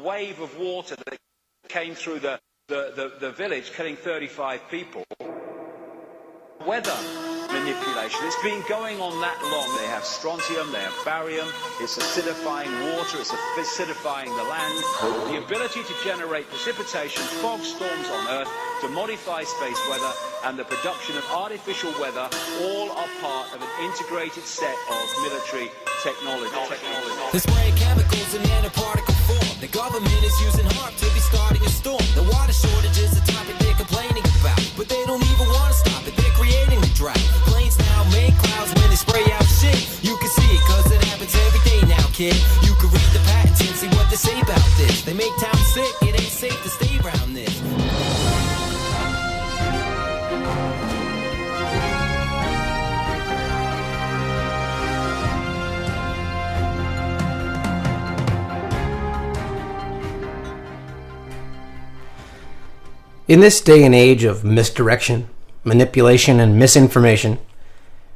wave of water that came through the village, killing 35 people. Weather manipulation. It's been going on that long. They have strontium, they have barium, it's acidifying water, it's acidifying the land. The ability to generate precipitation, fog storms on Earth, to modify space weather, and the production of artificial weather, all are part of an integrated set of military technology. They're spraying chemicals in nanoparticle form. The government is using HAARP to be starting a storm. The water shortage is a topic they're complaining about, but they don't even want to stop it. They're creating the drought. Planes now make clouds when they spray out shit. You can see it cause it happens every day now, kid. You can read the patents and see what they say about this. They make towns sick, it ain't safe to stay around this. In this day and age of misdirection, manipulation, and misinformation,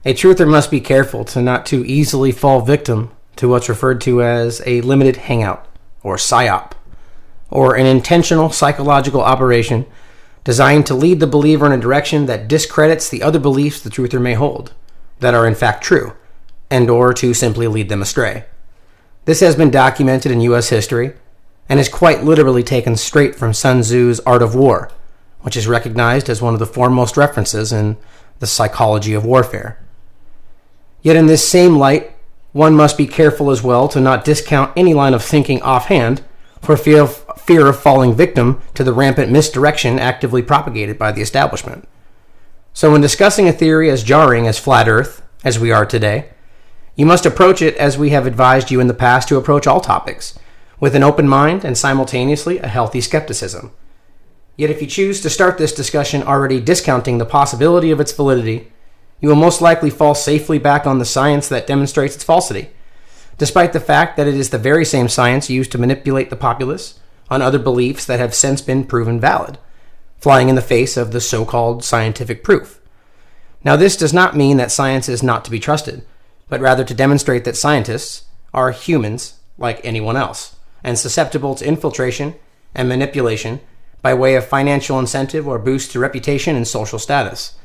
a truther must be careful to not too easily fall victim to what's referred to as a limited hangout, or PSYOP, or an intentional psychological operation designed to lead the believer in a direction that discredits the other beliefs the truther may hold, that are in fact true, and or to simply lead them astray. This has been documented in U.S. history, and is quite literally taken straight from Sun Tzu's Art of War, which is recognized as one of the foremost references in the psychology of warfare. Yet in this same light, one must be careful as well to not discount any line of thinking offhand for fear of falling victim to the rampant misdirection actively propagated by the establishment. So when discussing a theory as jarring as flat Earth, as we are today, you must approach it as we have advised you in the past to approach all topics, with an open mind and simultaneously a healthy skepticism. Yet if you choose to start this discussion already discounting the possibility of its validity, you will most likely fall safely back on the science that demonstrates its falsity, despite the fact that it is the very same science used to manipulate the populace on other beliefs that have since been proven valid, flying in the face of the so-called scientific proof. Now this does not mean that science is not to be trusted, but rather to demonstrate that scientists are humans like anyone else, and susceptible to infiltration and manipulation by way of financial incentive or boost to reputation and social status.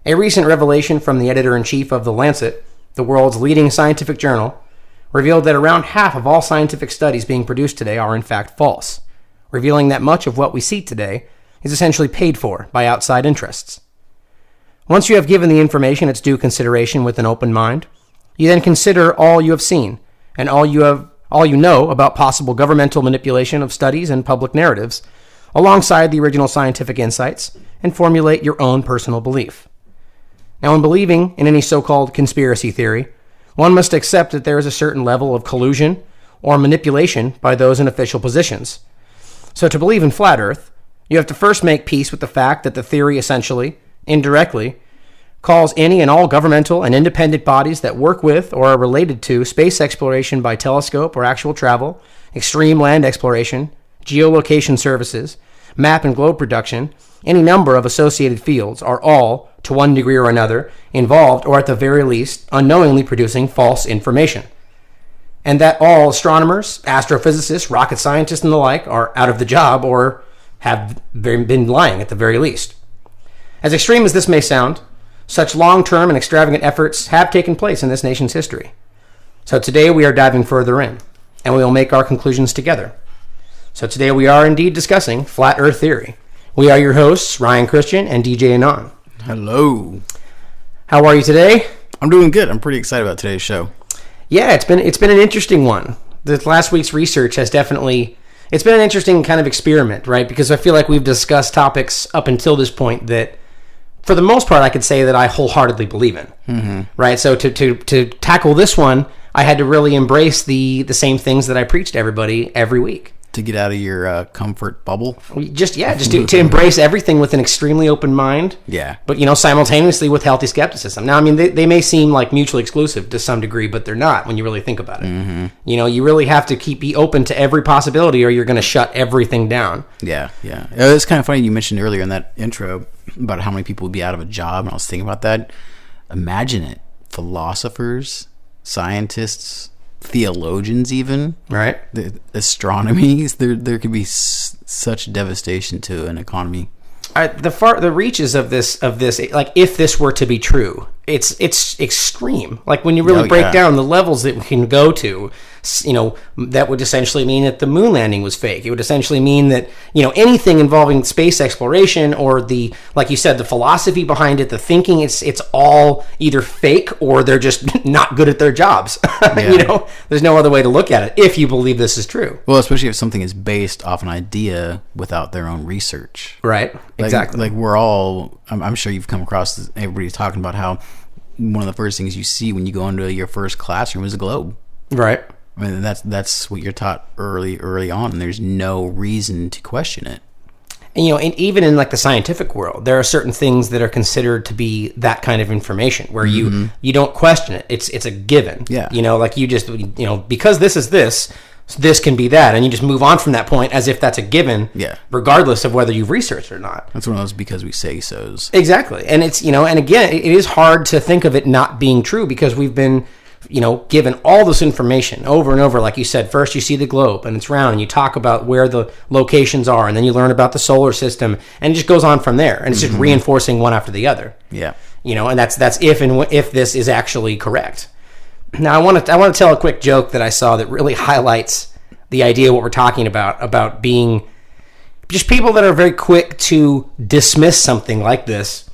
A recent revelation from the editor-in-chief of The Lancet, the world's leading scientific journal, revealed that around half of all scientific studies being produced today are in fact false, revealing that much of what we see today is essentially paid for by outside interests. Once you have given the information its due consideration with an open mind, you then consider all you have seen and all you know about possible governmental manipulation of studies and public narratives, alongside the original scientific insights, and formulate your own personal belief. Now, in believing in any so-called conspiracy theory, one must accept that there is a certain level of collusion or manipulation by those in official positions. So to believe in flat Earth, you have to first make peace with the fact that the theory essentially, indirectly, calls any and all governmental and independent bodies that work with or are related to space exploration by telescope or actual travel, extreme land exploration, geolocation services, map and globe production, any number of associated fields are all, to one degree or another, involved or at the very least unknowingly producing false information. And that all astronomers, astrophysicists, rocket scientists, and the like are out of the job or have been lying at the very least. As extreme as this may sound, such long-term and extravagant efforts have taken place in this nation's history. So today we are diving further in, and we will make our conclusions together. So today we are indeed discussing Flat Earth Theory. We are your hosts, Ryan Christian and DJ Anon. Hello. How are you today? I'm doing good. I'm pretty excited about today's show. Yeah, it's been an interesting one. This last week's research has definitely... It's been an interesting kind of experiment, right? Because I feel like we've discussed topics up until this point that, for the most part, I could say that I wholeheartedly believe in. Mm-hmm. Right? So to tackle this one, I had to really embrace the same things that I preach to everybody every week. To get out of your comfort bubble? Just to embrace everything with an extremely open mind. Yeah. But, simultaneously with healthy skepticism. Now, I mean, they may seem like mutually exclusive to some degree, but they're not when you really think about it. Mm-hmm. You really have to be open to every possibility or you're going to shut everything down. Yeah. It's kind of funny you mentioned earlier in that intro about how many people would be out of a job, and I was thinking about that. Imagine it. Philosophers, scientists, theologians, even Right. the astronomy, there could be such devastation to an economy. The reaches of this, like if this were to be true, it's extreme. Like when you really break down the levels that we can go to, that would essentially mean that the moon landing was fake. It would essentially mean that, anything involving space exploration or like you said, the philosophy behind it, the thinking, it's all either fake or they're just not good at their jobs. Yeah. There's no other way to look at it if you believe this is true. Well, especially if something is based off an idea without their own research. Right. Exactly. Like we're all, I'm sure you've come across this, everybody's talking about how one of the first things you see when you go into your first classroom is a globe. Right. I mean, that's what you're taught early on, and there's no reason to question it. And, and even in like the scientific world, there are certain things that are considered to be that kind of information where you don't question it. It's a given. Yeah. Like you just, because this is this can be that, and you just move on from that point as if that's a given. Yeah. Regardless of whether you've researched or not. That's one of those because we say so's. Exactly. And it's, and again, it is hard to think of it not being true because we've been, given all this information over and over. Like you said, first you see the globe and it's round and you talk about where the locations are and then you learn about the solar system and it just goes on from there. And it's just reinforcing one after the other. Yeah. And that's if this is actually correct. Now I want to tell a quick joke that I saw that really highlights the idea of what we're talking about being just people that are very quick to dismiss something like this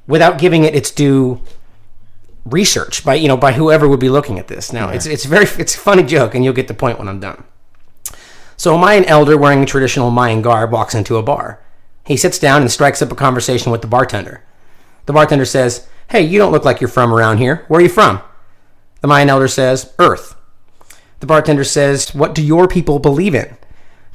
without giving it its due research by whoever would be looking at this. Now it's a funny joke and you'll get the point when I'm done. So a Mayan elder wearing a traditional Mayan garb walks into a bar. He sits down and strikes up a conversation with the bartender. The bartender says, "Hey, you don't look like you're from around here. Where are you from?" The Mayan elder says, "Earth." The bartender says, "What do your people believe in?"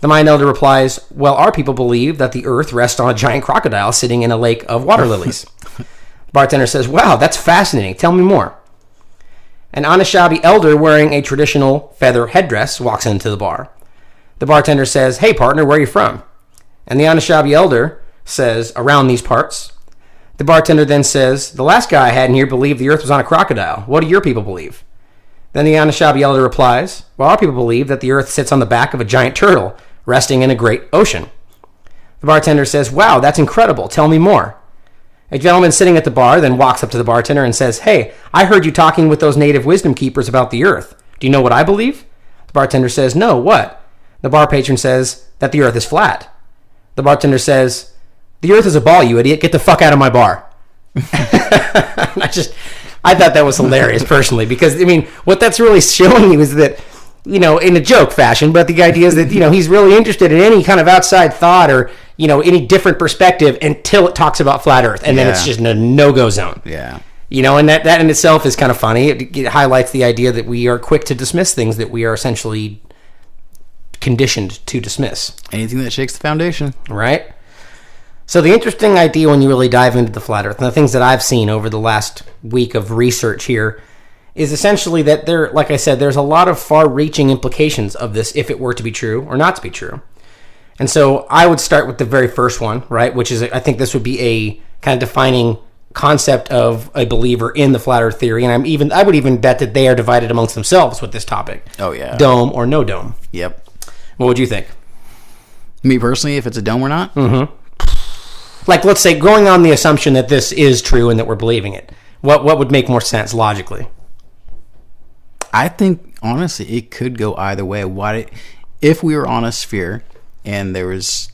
The Mayan elder replies, "Well, our people believe that the earth rests on a giant crocodile sitting in a lake of water lilies." The bartender says, "Wow, that's fascinating. Tell me more." An Anishinaabe elder wearing a traditional feather headdress walks into the bar. The bartender says, "Hey, partner, where are you from?" And the Anishinaabe elder says, "Around these parts." The bartender then says, "The last guy I had in here believed the earth was on a crocodile. What do your people believe?" Then the Anishinaabe elder replies, "Well, our people believe that the earth sits on the back of a giant turtle, resting in a great ocean." The bartender says, "Wow, that's incredible. Tell me more." A gentleman sitting at the bar then walks up to the bartender and says, "Hey, I heard you talking with those native wisdom keepers about the earth. Do you know what I believe?" The bartender says, "No, what?" The bar patron says that the earth is flat. The bartender says, "The earth is a ball, you idiot. Get the fuck out of my bar." I thought that was hilarious personally because, what that's really showing you is that, in a joke fashion, but the idea is that, he's really interested in any kind of outside thought or, any different perspective until it talks about flat earth. And then it's just a no-go zone. Yeah. And that in itself is kind of funny. It highlights the idea that we are quick to dismiss things that we are essentially conditioned to dismiss. Anything that shakes the foundation. Right? So the interesting idea when you really dive into the flat earth, and the things that I've seen over the last week of research here, is essentially that like I said, there's a lot of far-reaching implications of this if it were to be true or not to be true. And so I would start with the very first one, right, which is, I think this would be a kind of defining concept of a believer in the flat earth theory, and I would even bet that they are divided amongst themselves with this topic. Oh, yeah. Dome or no dome. Yep. What would you think? Me personally, if it's a dome or not? Mm-hmm. Like, let's say, going on the assumption that this is true and that we're believing it, what would make more sense logically? I think, honestly, it could go either way. If we were on a sphere and there was,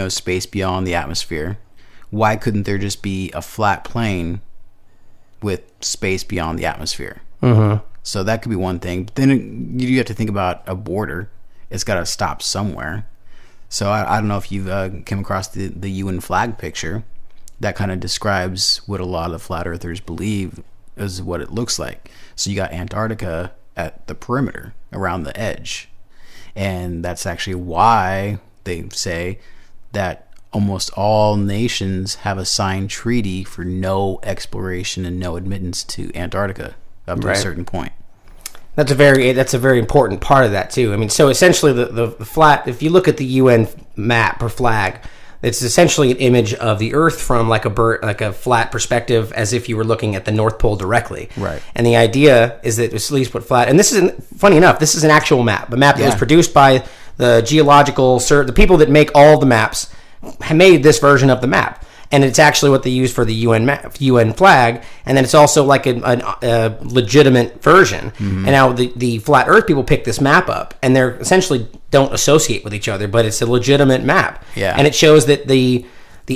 space beyond the atmosphere, why couldn't there just be a flat plane with space beyond the atmosphere? Mm-hmm. So that could be one thing. But then you have to think about a border. It's got to stop somewhere. So I don't know if you've came across the UN flag picture. That kind of describes what a lot of flat earthers believe is what it looks like. So you got Antarctica at the perimeter around the edge. And that's actually why they say that almost all nations have a signed treaty for no exploration and no admittance to Antarctica up to a certain point. That's a very important part of that too. So essentially the flat, if you look at the UN map or flag, It's essentially an image of the Earth from like a flat perspective, as if you were looking at the North Pole directly. Right. And the idea is that it's at least put flat. And this isn't funny enough. This is an actual map. A map that was Yeah. produced by the the people that make all the maps made this version of the map. And it's actually what they use for the UN flag, and then it's also like a legitimate version. And now the flat Earth people pick this map up, and they're essentially don't associate with each other, but it's a legitimate map. Yeah. And it shows that the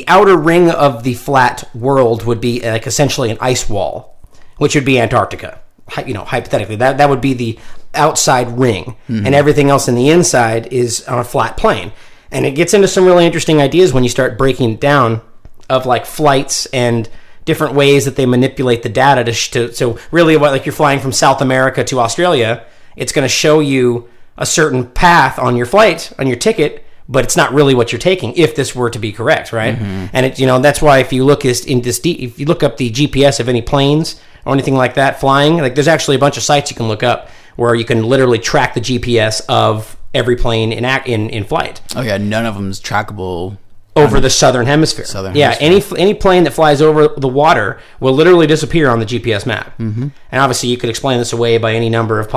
outer ring of the flat world would be like essentially an ice wall, which would be Antarctica. Hypothetically, that would be the outside ring, and everything else in the inside is on a flat plane. And it gets into some really interesting ideas when you start breaking it down, of like flights and different ways that they manipulate the data so really like you're flying from South America to Australia, it's going to show you a certain path on your flight, on your ticket, but it's not really what you're taking if this were to be correct, right? And it, that's why if you look if you look up the GPS of any planes or anything like that flying, like there's actually a bunch of sites you can look up where you can literally track the GPS of every plane in flight. Oh yeah, none of them is trackable over the southern hemisphere. Yeah, any plane that flies over the water will literally disappear on the GPS map. And obviously, you could explain this away by any number of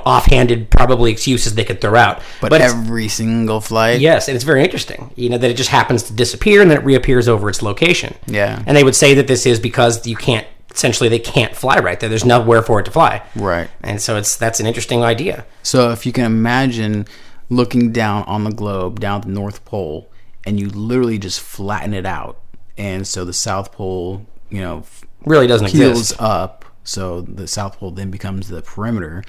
offhanded probably excuses they could throw out. But every single flight. Yes, and it's very interesting. That it just happens to disappear and then it reappears over its location. Yeah. And they would say that this is because they can't fly right there. There's nowhere for it to fly. Right. And so that's an interesting idea. So if you can imagine looking down on the globe, down at the North Pole, and you literally just flatten it out, and so the South Pole, really doesn't peels exist. up, so the South Pole then becomes the perimeter,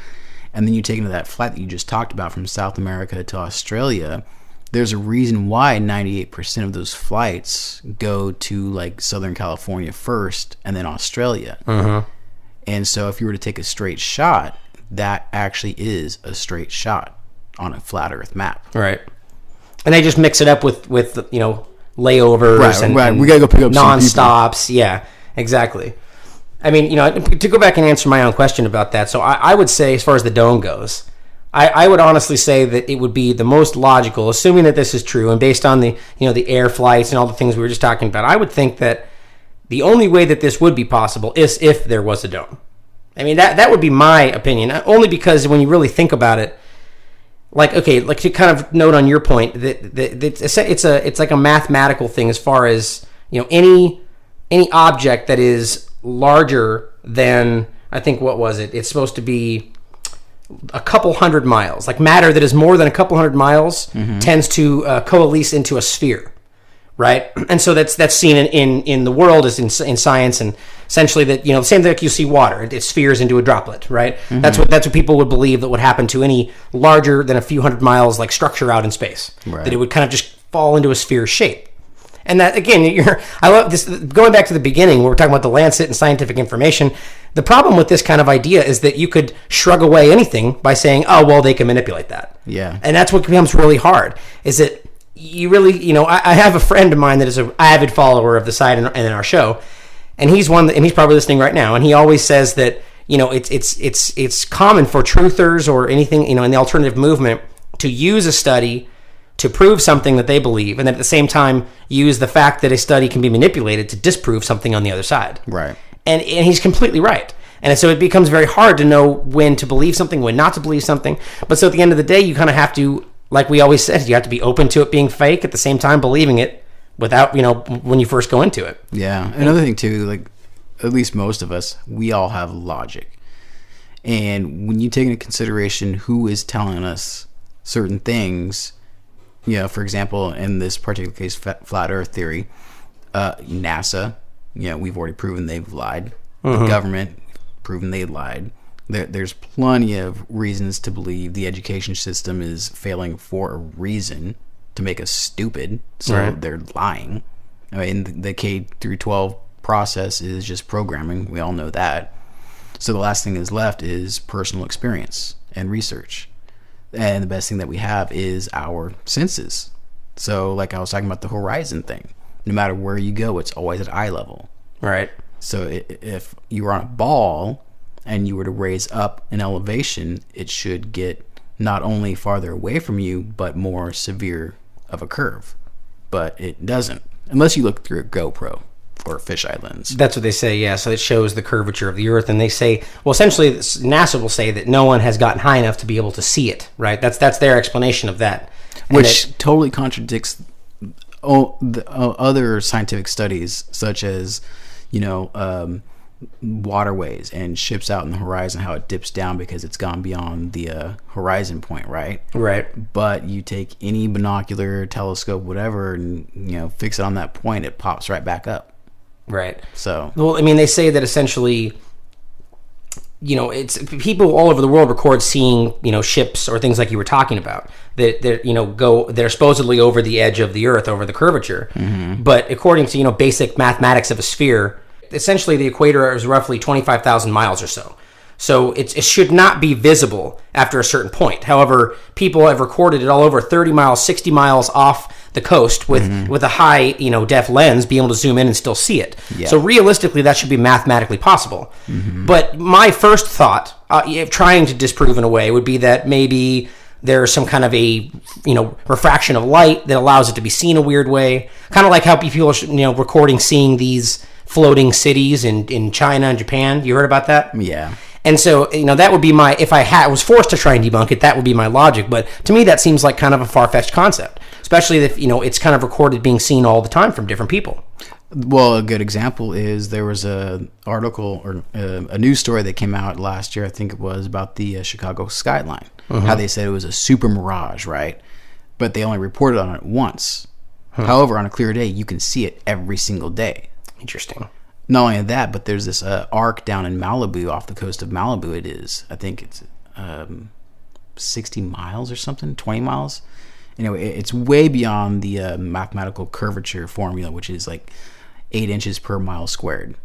and then you take into that flight that you just talked about from South America to Australia. There's a reason why 98% of those flights go to like Southern California first, and then Australia. And so if you were to take a straight shot, that actually is a straight shot on a flat Earth map. Right. And they just mix it up with layovers and we gotta go pick up non-stops. Yeah, exactly. I mean, to go back and answer my own question about that, so I would say, as far as the dome goes, I would honestly say that it would be the most logical, assuming that this is true, and based on the the air flights and all the things we were just talking about, I would think that the only way that this would be possible is if there was a dome. I mean, that would be my opinion, only because when you really think about it, like to kind of note on your point that it's like a mathematical thing as far as any object that is larger than, I think, what was it? It's supposed to be a couple hundred miles. Like matter that is more than a couple hundred miles tends to coalesce into a sphere, right? And so that's seen in the world as in science, and essentially that the same thing like you see water, it spheres into a droplet, right? That's what people would believe that would happen to any larger than a few hundred miles like structure out in space, that it would kind of just fall into a sphere shape. And that, again, I love this. Going back to the beginning, where we're talking about the Lancet and scientific information, the problem with this kind of idea is that you could shrug away anything by saying, oh, well, they can manipulate that. Yeah. And that's what becomes really hard, is that you really, I have a friend of mine that is an avid follower of the site and our show, and he's he's probably listening right now, and he always says that, it's common for truthers or anything, in the alternative movement to use a study to prove something that they believe, and then at the same time use the fact that a study can be manipulated to disprove something on the other side. Right. And he's completely right. And so it becomes very hard to know when to believe something, when not to believe something. But so at the end of the day, you kind of have to, like we always said, you have to be open to it being fake, at the same time believing it without, when you first go into it. Yeah. Another thing too, like at least most of us, we all have logic. And when you take into consideration who is telling us certain things, for example, in this particular case, flat Earth theory, NASA, we've already proven they've lied. The government, proven they lied. There's plenty of reasons to believe the education system is failing for a reason, to make us stupid. So they're lying. I mean, the K through 12 process is just programming. We all know that. So the last thing that's left is personal experience and research. And the best thing that we have is our senses. So like I was talking about the horizon thing, no matter where you go, it's always at eye level. Right. So if you were on a ball and you were to raise up an elevation, it should get not only farther away from you, but more severe of a curve. but it doesn't unless you look through a GoPro or a fisheye lens. That's what they say, yeah. So it shows the curvature of the Earth, and they say, well, essentially, NASA will say that no one has gotten high enough to be able to see it, right? That's their explanation of that. And Which totally contradicts other scientific studies, such as, waterways and ships out in the horizon, how it dips down because it's gone beyond the horizon point, right? Right. But you take any binocular, telescope, whatever, and fix it on that point, it pops right back up. Right. So, well, I mean, they say that essentially, it's people all over the world record seeing, ships or things like you were talking about that they're supposedly over the edge of the Earth, over the curvature. Mm-hmm. But according to, basic mathematics of a sphere, essentially the equator is roughly 25,000 miles or so. So it should not be visible after a certain point. However, people have recorded it all over 30 miles, 60 miles off the coast with a high, def lens, being able to zoom in and still see it. Yeah. So realistically, that should be mathematically possible. Mm-hmm. But my first thought, trying to disprove in a way, would be that maybe there's some kind of a, refraction of light that allows it to be seen a weird way. Kind of like how people are, recording seeing these floating cities in China and Japan. You heard about that? Yeah. And so, that would be if I was forced to try and debunk it, that would be my logic. But to me, that seems like kind of a far-fetched concept, especially if, it's kind of recorded being seen all the time from different people. Well, a good example is there was a article or a news story that came out last year, I think it was, about the Chicago skyline. Mm-hmm. How they said it was a super mirage, right? But they only reported on it once. However, on a clear day, you can see it every single day. Interesting. Not only that, but there's this arc down in Malibu, off the coast of Malibu. It is, I think it's 60 miles or something, 20 miles. Anyway, it's way beyond the mathematical curvature formula, which is like 8 inches per mile squared.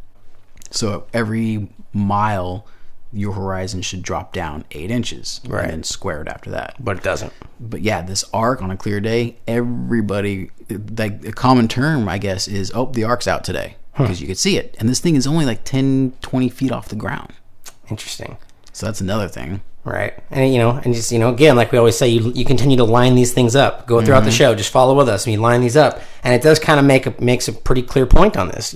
So every mile, your horizon should drop down 8 inches, right, and then squared after that. But it doesn't. But yeah, this arc on a clear day, everybody, like a common term, I guess, is, the arc's out today. Because you could see it. And this thing is only like 10, 20 feet off the ground. Interesting. So that's another thing. Right. And just, again, like we always say, you continue to line these things up. Go throughout the show. Just follow with us and you line these up. And it does kind of makes a pretty clear point on this.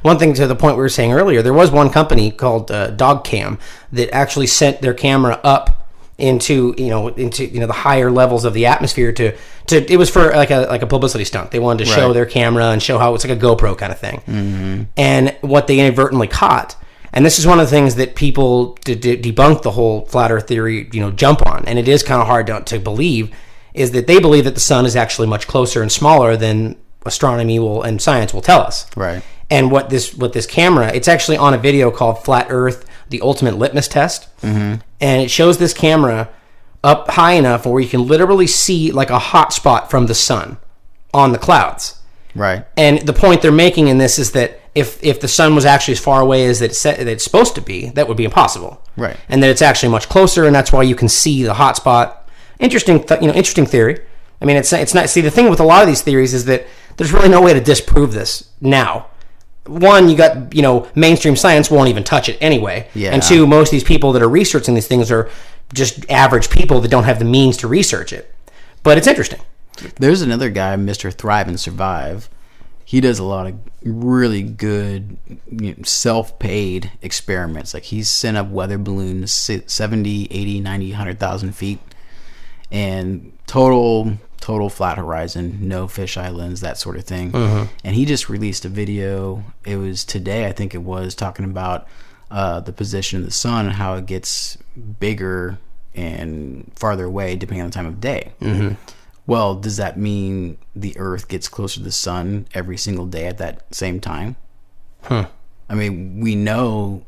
One thing to the point we were saying earlier, there was one company called DogCam that actually sent their camera up into the higher levels of the atmosphere to it was for like a publicity stunt. They wanted to show their camera and show how it's like a GoPro kind of thing. Mm-hmm. And what they inadvertently caught, and this is one of the things that people debunk the whole flat Earth theory, jump on, and it is kind of hard to believe, is that they believe that the sun is actually much closer and smaller than astronomy and science will tell us. Right. And what this camera, it's actually on a video called Flat Earth, the Ultimate Litmus Test. Mm-hmm. And it shows this camera up high enough where you can literally see like a hot spot from the sun on the clouds. Right. And the point they're making in this is that if the sun was actually as far away as it's supposed to be, that would be impossible. Right. And that it's actually much closer, and that's why you can see the hot spot. Interesting theory. I mean, it's not. See, the thing with a lot of these theories is that there's really no way to disprove this now. One, you got, mainstream science won't even touch it anyway. Yeah. And two, most of these people that are researching these things are just average people that don't have the means to research it. But it's interesting. There's another guy, Mr. Thrive and Survive. He does a lot of really good self-paid experiments. Like he's sent up weather balloons 70, 80, 90, 100,000 feet. And total flat horizon, no fisheye lens, that sort of thing. Mm-hmm. And he just released a video, it was today, I think it was, talking about the position of the sun and how it gets bigger and farther away depending on the time of day. Mm-hmm. Well, does that mean the Earth gets closer to the sun every single day at that same time? I mean, we know,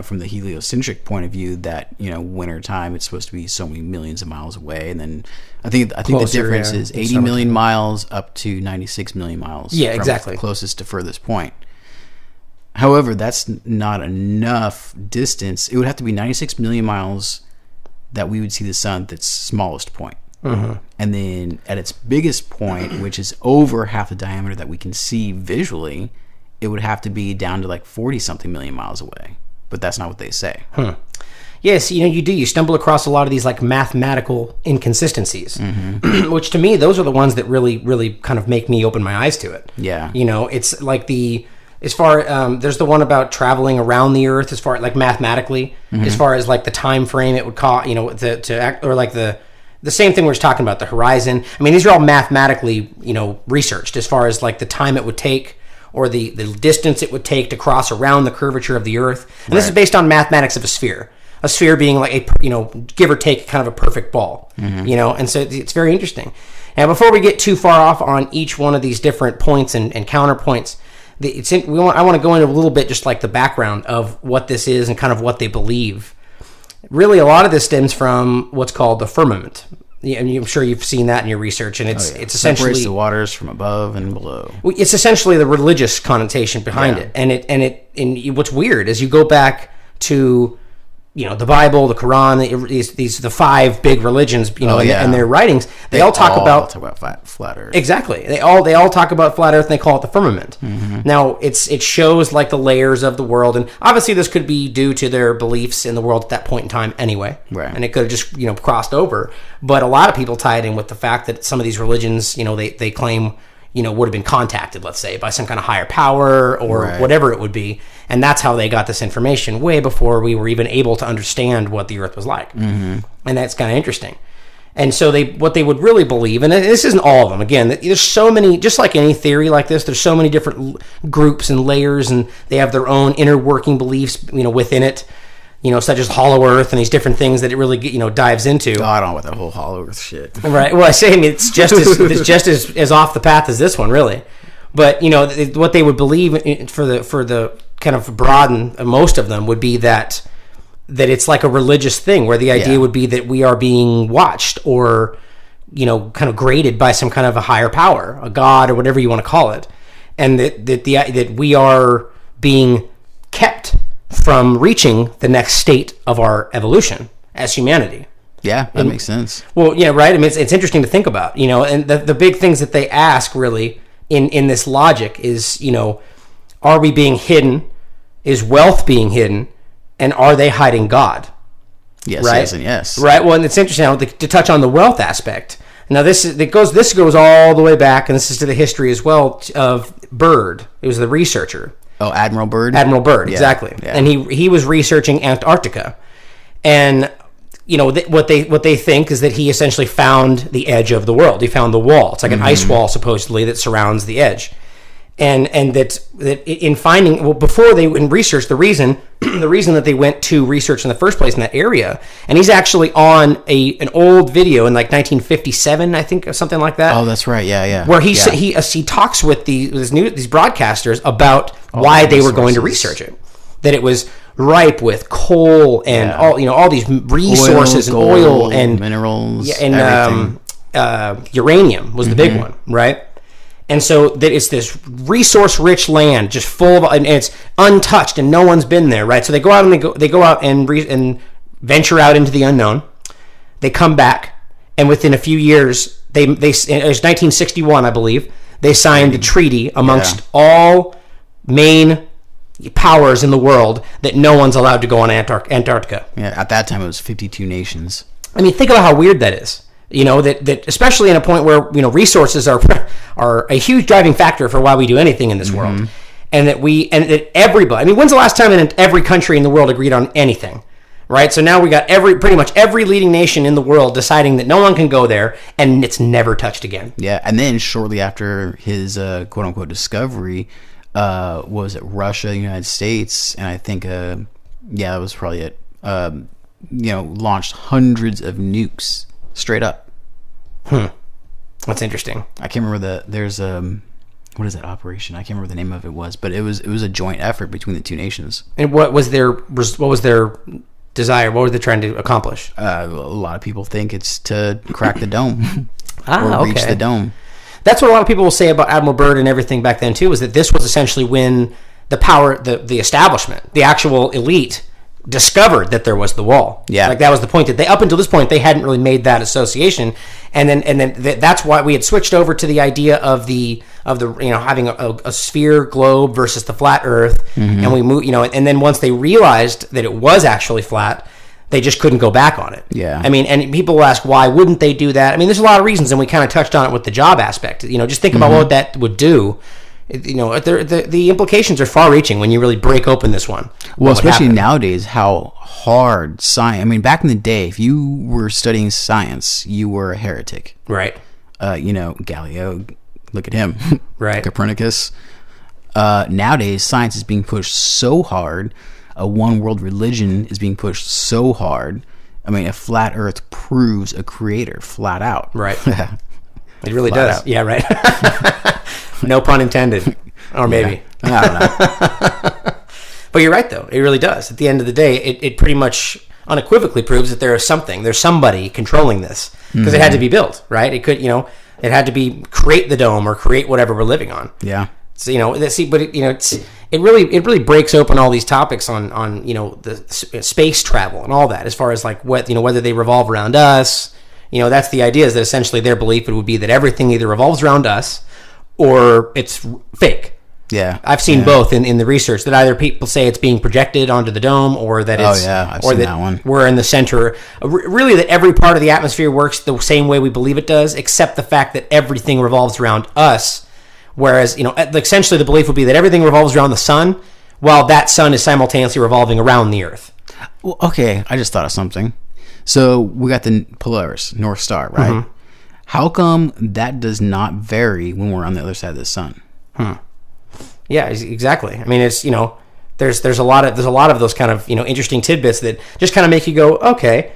from the heliocentric point of view that, winter time, it's supposed to be so many millions of miles away. And then I think the difference is 80 million miles up to 96 million miles. Yeah, from exactly. Closest to furthest point. However, that's not enough distance. It would have to be 96 million miles that we would see the sun at its smallest point. Mm-hmm. And then at its biggest point, which is over half the diameter that we can see visually, it would have to be down to like 40 something million miles away. But that's not what they say. Yes, you do. You stumble across a lot of these like mathematical inconsistencies, Mm-hmm. which to me, those are the ones that really, really kind of make me open my eyes to it. Yeah. It's like there's the one about traveling around the Earth as far like mathematically, as far as like the time frame it would cost, to act, or like the same thing we were just talking about, the horizon. I mean, these are all mathematically, researched as far as like the time it would take or the distance it would take to cross around the curvature of the Earth. And this is based on mathematics of a sphere being like give or take kind of a perfect ball, and so it's very interesting. And before we get too far off on each one of these different points and counterpoints, I want to go into a little bit just like the background of what this is and kind of what they believe. Really, a lot of this stems from what's called the firmament. And I'm sure you've seen that in your research, and it's essentially separates the waters from above and below. It's essentially the religious connotation behind it, and what's weird is you go back to the Bible, the Quran, the five big religions, and their writings. They all talk about flat Earth. Exactly. They all talk about flat Earth, and they call it the firmament. Now, it shows like the layers of the world, and obviously this could be due to their beliefs in the world at that point in time anyway. Right. And it could have just crossed over. But a lot of people tie it in with the fact that some of these religions, they claim would have been contacted, let's say, by some kind of higher power or whatever it would be. And that's how they got this information way before we were even able to understand what the Earth was like. And that's kind of interesting. And so what they would really believe, and this isn't all of them, again, there's so many, just like any theory like this, there's so many different groups and layers, and they have their own inner working beliefs, within it. Such as Hollow Earth and these different things that it really, dives into. Oh, I don't know about that whole Hollow Earth shit. Right. Well, it's just as off the path as this one, really. But what they would believe for the kind of broaden most of them would be that it's like a religious thing, where the idea would be that we are being watched or kind of graded by some kind of a higher power, a god or whatever you want to call it, and that we are being kept from reaching the next state of our evolution as humanity. Yeah, that makes sense. Well, yeah, right. I mean, it's interesting to think about, and the big things that they ask really in this logic is, are we being hidden? Is wealth being hidden? And are they hiding God? Yes, right? Yes, and yes. Right. Well, and it's interesting now to touch on the wealth aspect. Now, this goes all the way back, and this is to the history as well of Byrd. It was the researcher. Oh, Admiral Byrd? Admiral Byrd, exactly. Yeah. And he was researching Antarctica. And, what they think is that he essentially found the edge of the world. He found the wall. It's like an ice wall, supposedly, that surrounds the edge. And that in finding, well, before they went and researched, the reason that they went to research in the first place in that area, and he's actually on an old video in like 1957, I think, or something like that. Oh, that's right. Yeah. Where he talks with these broadcasters about why they were going to research it, that it was ripe with coal and all these resources and oil and minerals, and uranium was the big one, right? And so that it's this resource-rich land, just full of, and it's untouched, and no one's been there, right? So they go out and venture out into the unknown. They come back, and within a few years, it was 1961, I believe, they signed a treaty amongst all main powers in the world that no one's allowed to go on Antarctica. Yeah, at that time it was 52 nations. I mean, think about how weird that is. That especially in a point where resources are a huge driving factor for why we do anything in this world, and that everybody. I mean, when's the last time every country in the world agreed on anything, right? So now we got pretty much every leading nation in the world deciding that no one can go there, and it's never touched again. Yeah, and then shortly after his quote unquote discovery, was it Russia, the United States, and I think that was probably it. Launched hundreds of nukes. Straight up. That's interesting. I can't remember there's what is that operation? I can't remember the name of it was, but it was a joint effort between the two nations. And what was their desire? What were they trying to accomplish? A lot of people think it's to crack the dome or reach the dome. That's what a lot of people will say about Admiral Byrd and everything back then too, is that this was essentially when the power, the establishment, the actual elite, discovered that there was the wall. Yeah, like that was the point that up until this point they hadn't really made that association, and then that's why we had switched over to the idea of the having a sphere globe versus the flat Earth, and we moved and then once they realized that it was actually flat, They just couldn't go back on it. Yeah. I mean, and people will ask, why wouldn't they do that? I mean, there's a lot of reasons, and we kind of touched on it with the job aspect. You know, just think about what that would do. You know, the implications are far-reaching when you really break open this one. Well, especially nowadays, how hard science... I mean, back in the day, if you were studying science, you were a heretic. Right. You know, Galileo, look at him. Right. Copernicus. Nowadays, science is being pushed so hard. A one-world religion is being pushed so hard. I mean, a flat Earth proves a creator, flat out. Right. It really Flat does. out. Yeah, right. No pun intended. Or maybe. Yeah. I don't know. But you're right, though. It really does. At the end of the day, it pretty much unequivocally proves that there's somebody controlling this. Because it had to be built, right? It could, you know, it had to be create the dome or create whatever we're living on. Yeah. So, you know, it really breaks open all these topics on you know, the space travel and all that, as far as like what, you know, whether they revolve around us. You know, that's the idea, is that essentially their belief would be that everything either revolves around us or it's fake. Yeah. I've seen both in the research, that either people say it's being projected onto the dome, or that it's... Oh, yeah, I've or seen that that one. we're in the center. Really, that every part of the atmosphere works the same way we believe it does, except the fact that everything revolves around us. Whereas, you know, essentially the belief would be that everything revolves around the sun, while that sun is simultaneously revolving around the Earth. Well, okay, I just thought of something. So we got the Polaris, North Star, right? Mm-hmm. How come that does not vary when we're on the other side of the sun? Yeah, exactly. I mean, it's, you know, there's a lot of those kind of, you know, interesting tidbits that just kind of make you go, okay,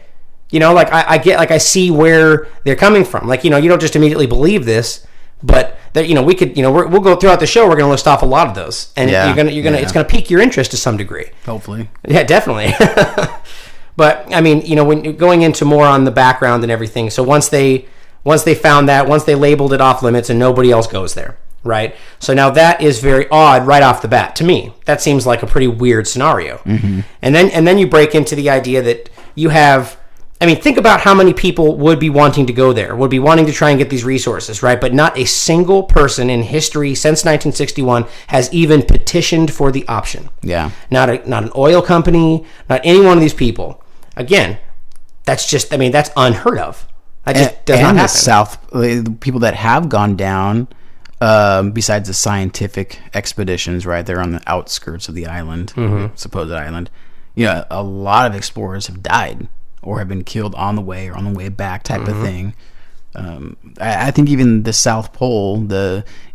you know, like I see where they're coming from. Like, you know, you don't just immediately believe this, but that, you know, we could, you know, we'll go throughout the show. We're going to list off a lot of those, and you're gonna it's going to pique your interest to some degree. Hopefully. Yeah, definitely. But I mean, you know, when you're going into more on the background and everything, so once they found that, once they labeled it off limits, and nobody else goes there, right? So now that is very odd right off the bat to me. That seems like a pretty weird scenario. Mm-hmm. And then you break into the idea that you have, I mean, think about how many people would be wanting to go there, would be wanting to try and get these resources, right? But not a single person in history since 1961 has even petitioned for the option. Yeah. Not an oil company, not any one of these people. Again, that's just, I mean, that's unheard of. That just does not happen. The people that have gone down, besides the scientific expeditions, right? They're on the outskirts of the island, supposed island. You know, a lot of explorers have died or have been killed on the way or on the way back, type of thing. I think even the South Pole,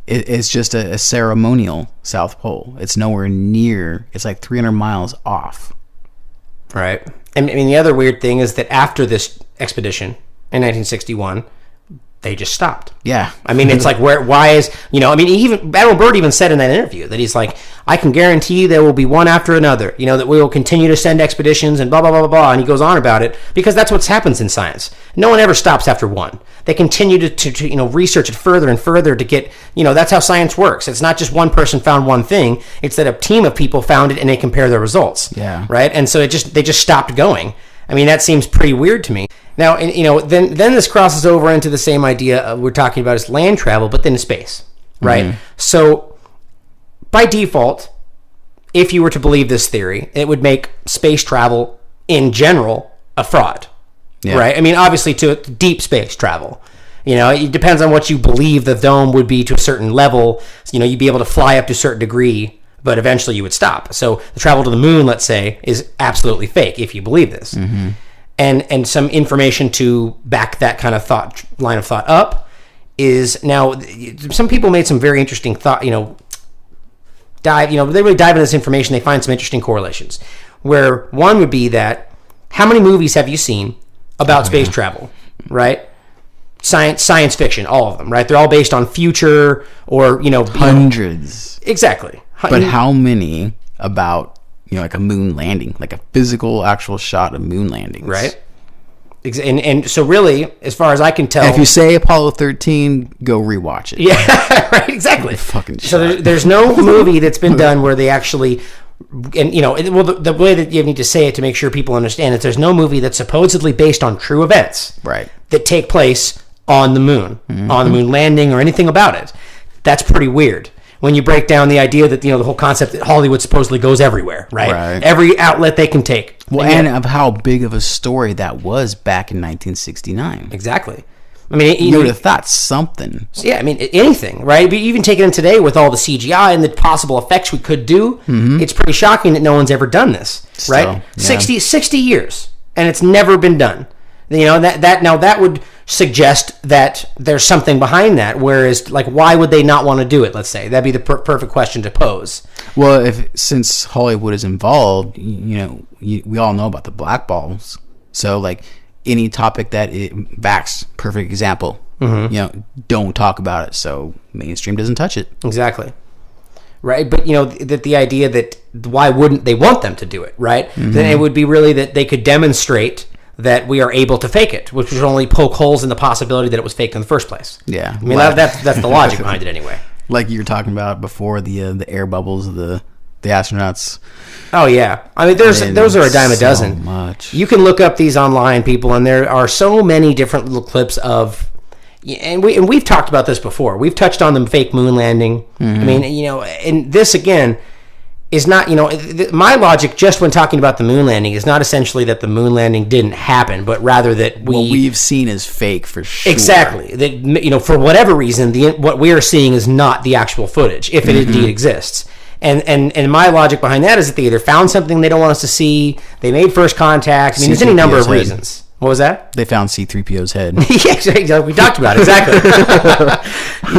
it's just a ceremonial South Pole. It's nowhere near. It's like 300 miles off. Right. And I mean, the other weird thing is that after this expedition in 1961, they just stopped. Yeah. I mean, it's like, why is, you know, I mean, even Admiral Byrd even said in that interview that he's like, I can guarantee there will be one after another, you know, that we will continue to send expeditions and blah, blah, blah, blah, blah. And he goes on about it because that's what happens in science. No one ever stops after one. They continue to you know, research it further and further to get, you know, that's how science works. It's not just one person found one thing. It's that a team of people found it and they compare their results. Yeah. Right. And so they just stopped going. I mean, that seems pretty weird to me. Now, you know, then this crosses over into the same idea we're talking about as land travel, but then in space, right? Mm-hmm. So, by default, if you were to believe this theory, it would make space travel in general a fraud, right? I mean, obviously, to deep space travel. You know, it depends on what you believe the dome would be to a certain level. You know, you'd be able to fly up to a certain degree, but eventually you would stop. So the travel to the moon, let's say, is absolutely fake if you believe this. Mm-hmm. And some information to back that kind of line of thought up is, now some people made some very interesting thought, you know, they really dive into this information. They find some interesting correlations, where one would be that, how many movies have you seen about space travel, right? Science fiction, all of them, right? They're all based on future or, you know, hundreds. Exactly. But how many about, you know, like a moon landing, like a physical, actual shot of moon landings, right? And so really, as far as I can tell, if you say Apollo 13, go rewatch it. Yeah, right, exactly. Fucking so there's no movie that's been done where they actually, and you know, the way that you need to say it to make sure people understand it, there's no movie that's supposedly based on true events, right, that take place on the moon, on the moon landing or anything about it. That's pretty weird. when you break down the idea that, the whole concept that Hollywood supposedly goes everywhere, right? Right. Every outlet they can take. Well, and of how big of a story that was back in 1969. Exactly. I mean, You would have thought something. yeah, I mean, anything, right? But even taking it today with all the CGI and the possible effects we could do, it's pretty shocking that no one's ever done this, right? Still, yeah. 60 years, and it's never been done. That would suggest that there's something behind that. Whereas, like, why would they not want to do it? Let's say that'd be the perfect question to pose. Well, since Hollywood is involved, we all know about the black balls. So, like, any topic that Vax, perfect example. Don't talk about it, so mainstream doesn't touch it. Exactly. Right, but that the idea that why wouldn't they want them to do it, right? Then it would be really that they could demonstrate that we are able to fake it, which would only poke holes in the possibility that it was faked in the first place. Yeah, I mean, that's the logic behind it anyway. Like you were talking about before, the air bubbles of the astronauts. Oh yeah, I mean, those are a dime a dozen. So much. You can look up these online, people, and there are so many different little clips of. And we've talked about this before. We've touched on the fake moon landing. I mean, and this again is not, my logic just when talking about the moon landing is not essentially that the moon landing didn't happen, but rather that what we've seen is fake for sure. Exactly. That, for whatever reason, what we are seeing is not the actual footage, if it indeed exists. And my logic behind that is that they either found something they don't want us to see, they made first contact. I mean, there's any number of reasons. What was that? They found C-3PO's head. Yeah, exactly. We talked about it, exactly.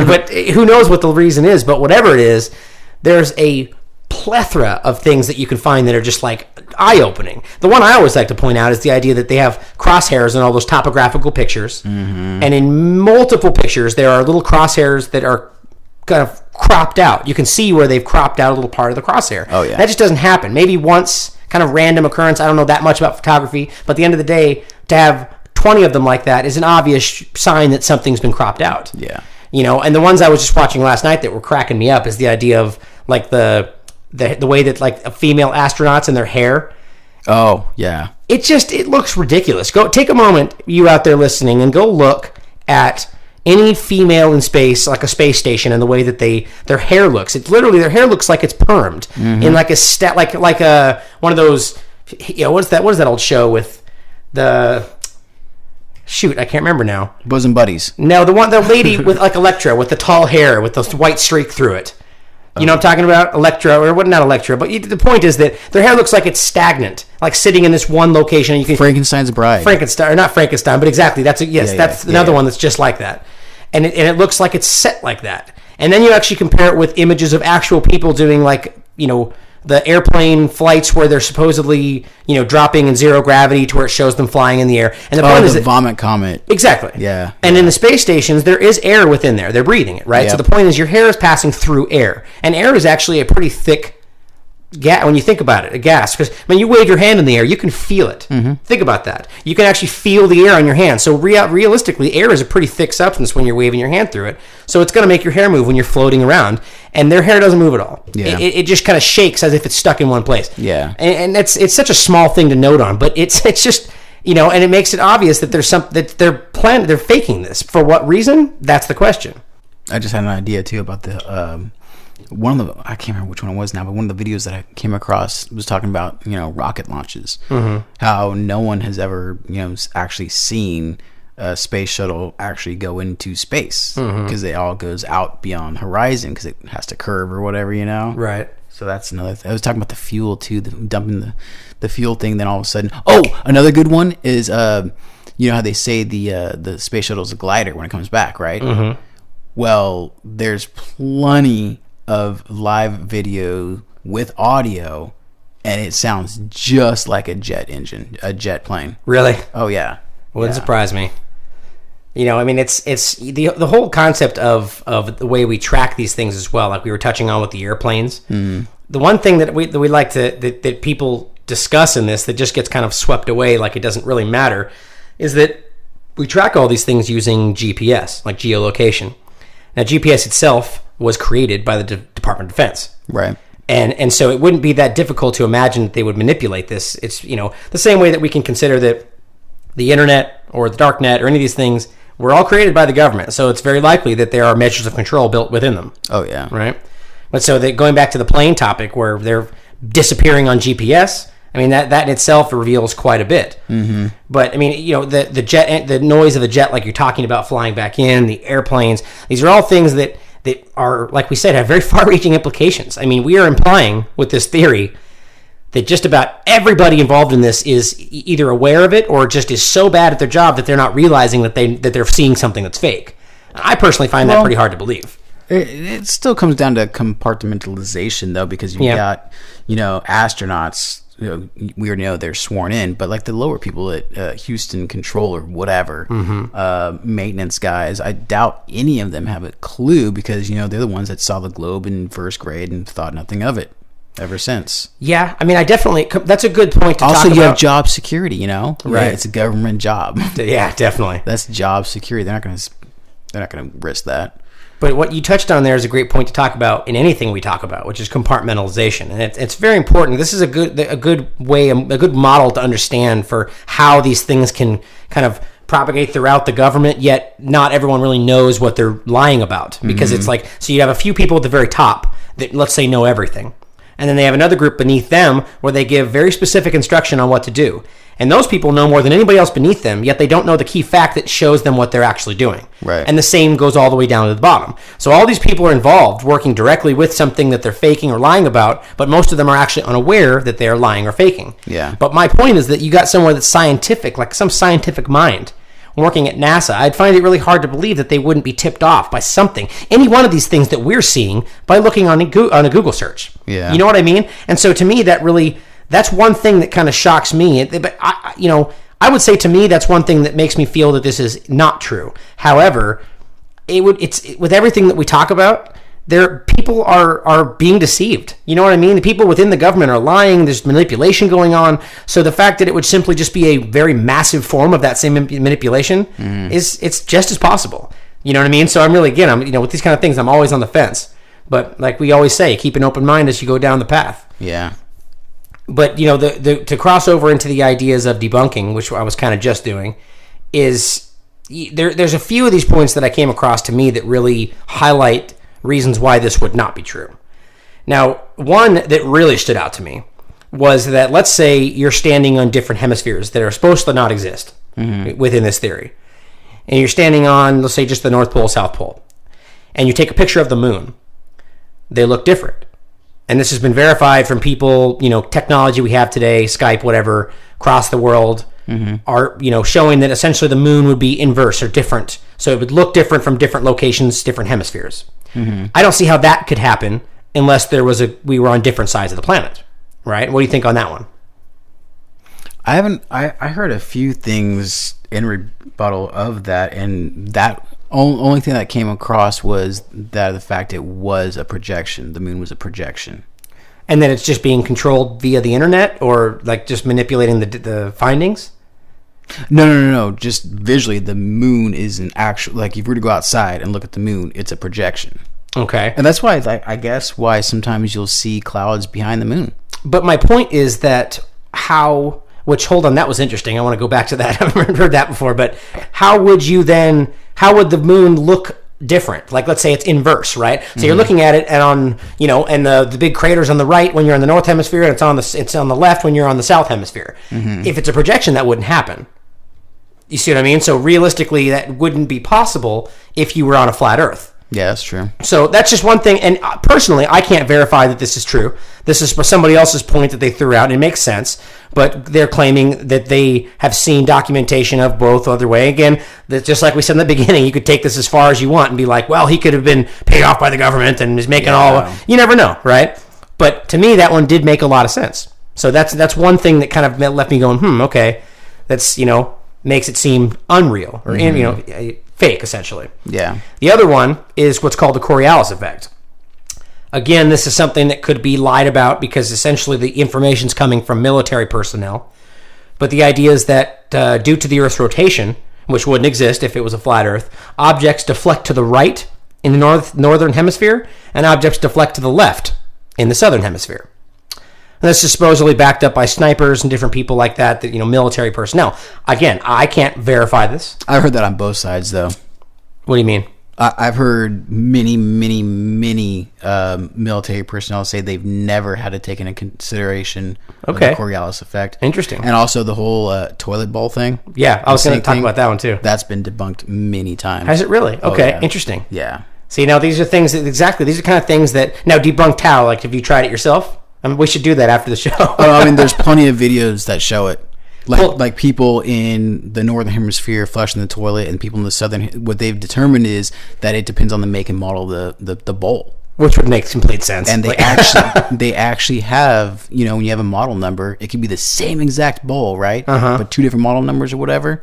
But who knows what the reason is, but whatever it is, there's a plethora of things that you can find that are just like eye-opening. The one I always like to point out is the idea that they have crosshairs in all those topographical pictures, and in multiple pictures there are little crosshairs that are kind of cropped out. You can see where they've cropped out a little part of the crosshair. Oh yeah, that just doesn't happen. Maybe once, kind of random occurrence. I don't know that much about photography, but at the end of the day, to have 20 of them like that is an obvious sign that something's been cropped out. Yeah, and the ones I was just watching last night that were cracking me up is the idea of like the way that like female astronauts and their hair. Oh yeah, it looks ridiculous. Go take a moment, you out there listening, and go look at any female in space, like a space station, and the way that their hair looks. It's literally their hair looks like it's permed in like a like a one of those. What is that old show with the? Shoot, I can't remember now. Bosom Buddies. No, the lady with like Elektra with the tall hair with the white streak through it. You know what I'm talking about? Elektra, or what? Not Elektra, but the point is that their hair looks like it's stagnant, like sitting in this one location. And you can Frankenstein's Bride. Frankenstein, or not Frankenstein, but exactly. That's another one that's just like that, and it looks like it's set like that. And then you actually compare it with images of actual people doing like the airplane flights where they're supposedly dropping in zero gravity to where it shows them flying in the air. And the point is that vomit comet. Exactly. Yeah. And in the space stations, there is air within there. They're breathing it, right? Yep. So the point is your hair is passing through air. And air is actually a pretty thick gas, when you think about it, a gas. Because when you wave your hand in the air, you can feel it. Think about that. You can actually feel the air on your hand. So realistically, air is a pretty thick substance when you're waving your hand through it. So it's going to make your hair move when you're floating around. And their hair doesn't move at all. Yeah. It just kind of shakes as if it's stuck in one place. Yeah. And it's such a small thing to note on, but it's just... and it makes it obvious that they're faking this. For what reason? That's the question. I just had an idea too about the one of the, I can't remember which one it was now, but one of the videos that I came across was talking about rocket launches. How no one has ever actually seen a space shuttle actually go into space because it all goes out beyond horizon because it has to curve or whatever, Right. So that's another thing. I was talking about the fuel too, dumping the fuel thing. Then all of a sudden, another good one is how they say the space shuttle is a glider when it comes back, right? Well, there's plenty of live video with audio, and it sounds just like a jet engine, a jet plane. Really? Oh yeah. Wouldn't surprise me. I mean, it's the whole concept of the way we track these things as well, like we were touching on with the airplanes. The one thing that we like that people discuss in this that just gets kind of swept away, like it doesn't really matter, is that we track all these things using GPS, like geolocation. Now, GPS itself was created by the Department of Defense, right? And so it wouldn't be that difficult to imagine that they would manipulate this. It's the same way that we can consider that the internet or the dark net or any of these things were all created by the government. So it's very likely that there are measures of control built within them. Oh yeah, right. But so going back to the plane topic where they're disappearing on GPS, I mean, that in itself reveals quite a bit. Mm-hmm. But I mean, the noise of the jet, like you're talking about, flying back in, the airplanes, these are all things that are, like we said, have very far-reaching implications. I mean, we are implying with this theory that just about everybody involved in this is either aware of it or just is so bad at their job that they're not realizing that they're seeing something that's fake. I personally find that pretty hard to believe. It still comes down to compartmentalization, though, because you've got, astronauts. We already know they're sworn in, but like the lower people at Houston Control or whatever, maintenance guys, I doubt any of them have a clue because, they're the ones that saw the globe in first grade and thought nothing of it ever since. Yeah, I mean, that's a good point to talk about. Also, you have job security, Right. Yeah, it's a government job. Yeah, definitely. That's job security. They're not going to risk that. But what you touched on there is a great point to talk about in anything we talk about, which is compartmentalization, and it's very important. This is a good way, a good model to understand for how these things can kind of propagate throughout the government. Yet not everyone really knows what they're lying about because it's like, so you have a few people at the very top that, let's say, know everything, and then they have another group beneath them where they give very specific instruction on what to do. And those people know more than anybody else beneath them, yet they don't know the key fact that shows them what they're actually doing. Right. And the same goes all the way down to the bottom. So all these people are involved, working directly with something that they're faking or lying about, but most of them are actually unaware that they are lying or faking. Yeah. But my point is that you got somewhere that's scientific, like some scientific mind, working at NASA. I'd find it really hard to believe that they wouldn't be tipped off by something, any one of these things that we're seeing by looking on a Google search. Yeah. You know what I mean? And so to me, that's one thing that kind of shocks me. But I would say to me that's one thing that makes me feel that this is not true. However, it's with everything that we talk about, people are being deceived. You know what I mean? The people within the government are lying. There's manipulation going on. So the fact that it would simply just be a very massive form of that same manipulation it's just as possible. You know what I mean? So I'm really, again, with these kind of things, I'm always on the fence. But like we always say, keep an open mind as you go down the path. Yeah. But, to cross over into the ideas of debunking, which I was kind of just doing, is there's a few of these points that I came across to me that really highlight reasons why this would not be true. Now, one that really stood out to me was that, let's say you're standing on different hemispheres that are supposed to not exist within this theory. And you're standing on, let's say, just the North Pole, South Pole. And you take a picture of the moon. They look different. And this has been verified from people, technology we have today, Skype, whatever, across the world, are, showing that essentially the moon would be inverse or different. So it would look different from different locations, different hemispheres. I don't see how that could happen unless we were on different sides of the planet, right? What do you think on that one? I heard a few things in rebuttal of that, and that only thing that came across was that the fact it was a projection. The moon was a projection. And then it's just being controlled via the internet, or like just manipulating the findings? No. Just visually, the moon is an actual, like if you were to go outside and look at the moon, it's a projection. Okay. And that's why, I guess, why sometimes you'll see clouds behind the moon. But my point is that hold on, that was interesting. I want to go back to that. I haven't heard that before, but how would the moon look different? Like, let's say it's inverse, right? So you're looking at it and on, and the big crater's on the right when you're in the north hemisphere, and it's on the left when you're on the south hemisphere. If it's a projection, that wouldn't happen. You see what I mean? So realistically, that wouldn't be possible if you were on a flat earth. Yeah, that's true. So that's just one thing. And personally, I can't verify that this is true. This is somebody else's point that they threw out, and it makes sense. But they're claiming that they have seen documentation of both other way. Again, that just like we said in the beginning, you could take this as far as you want and be like, well, he could have been paid off by the government and is making You never know, right? But to me, that one did make a lot of sense. So that's one thing that kind of left me going, okay, that's, makes it seem unreal or, fake, essentially. Yeah. The other one is what's called the Coriolis effect. Again, this is something that could be lied about because essentially the information's coming from military personnel. But the idea is that due to the Earth's rotation, which wouldn't exist if it was a flat Earth, objects deflect to the right in the northern hemisphere, and objects deflect to the left in the southern hemisphere. And this is supposedly backed up by snipers and different people like that, military personnel. Again, I can't verify this. I heard that on both sides, though. What do you mean? I've heard many military personnel say they've never had to take into consideration the Coriolis effect. Interesting. And also the whole toilet bowl thing. Yeah, I was going to talk about that one too. That's been debunked many times. Has it really? Okay, Oh, yeah. interesting. Yeah. See, now these are things that these are kind of things that now debunked how. Like, have you tried it yourself? I mean, we should do that after the show. I mean, there's plenty of videos that show it. Like people in the northern hemisphere flushing the toilet, and people in the southern. What they've determined is that it depends on the make and model of the bowl, which would make complete sense. and they actually have, you know, when you have a model number, it could be the same exact bowl, right? But two different model numbers or whatever.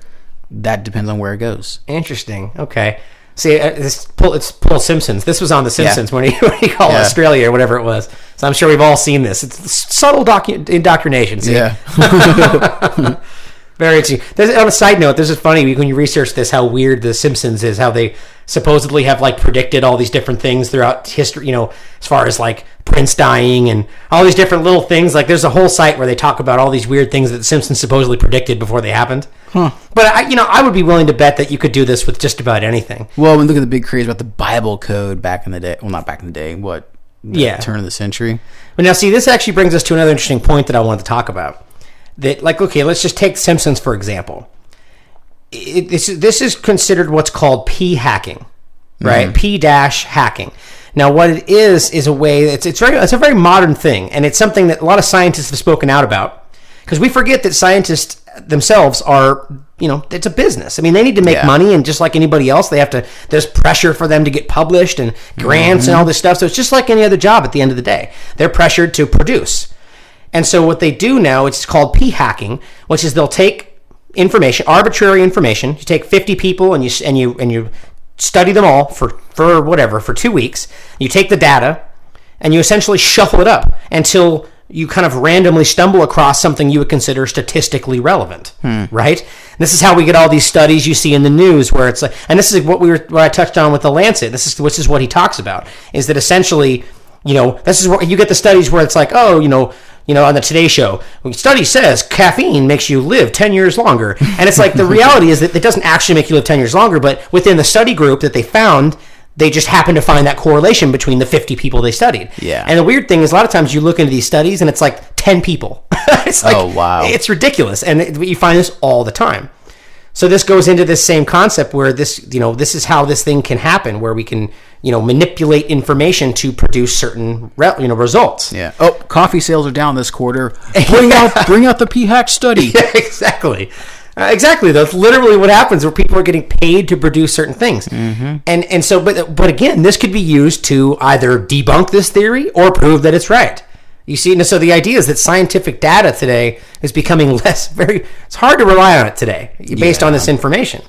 That depends on where it goes. Interesting. Okay. See, it's Paul Simpsons. This was on The Simpsons when he called Australia or whatever it was. So I'm sure we've all seen this. It's subtle indoctrination. See? Yeah. Very interesting. On a side note, this is funny when you research this, how weird The Simpsons is, how they supposedly have like predicted all these different things throughout history, you know, as far as like Prince dying and all these different little things. Like there's a whole site where they talk about all these weird things that The Simpsons supposedly predicted before they happened. But I would be willing to bet that you could do this with just about anything. Well, when look at the big craze about the Bible code back in the day. Well, not back in the day. Turn of the century. But now, see, this actually brings us to another interesting point that I wanted to talk about. That, like, okay, let's just take Simpsons for example. This is considered what's called p-hacking, right? P-hacking. Now, what it is a way. It's a very modern thing, and it's something that a lot of scientists have spoken out about. Because we forget that scientists themselves are, you know, it's a business. I mean, they need to make money, and just like anybody else, there's pressure for them to get published and grants and all this stuff. So it's just like any other job at the end of the day. They're pressured to produce. And so what they do now, it's called p-hacking, which is they'll take information, arbitrary information. You take 50 people and you study them all for 2 weeks. You take the data and you essentially shuffle it up until you kind of randomly stumble across something you would consider statistically relevant, right? And this is how we get all these studies you see in the news where it's like, and this is what I touched on with the Lancet. This is what he talks about, is that essentially, you know, this is where you get the studies where it's like, oh, you know, on the Today Show, study says caffeine makes you live 10 years longer. And it's like, the reality is that it doesn't actually make you live 10 years longer, but within the study group that they found, they just happened to find that correlation between the 50 people they studied. Yeah. And the weird thing is, a lot of times you look into these studies and it's like 10 people. It's like, oh, wow. It's ridiculous. And you find this all the time. So this goes into this same concept where this is how this thing can happen, where we can, you know, manipulate information to produce certain, results. Yeah. Oh, coffee sales are down this quarter. Bring out the p-hack study. Yeah, exactly. Exactly. That's literally what happens, where people are getting paid to produce certain things. And so, but again, this could be used to either debunk this theory or prove that it's right. You see, and so the idea is that scientific data today is becoming it's hard to rely on it today based on this information.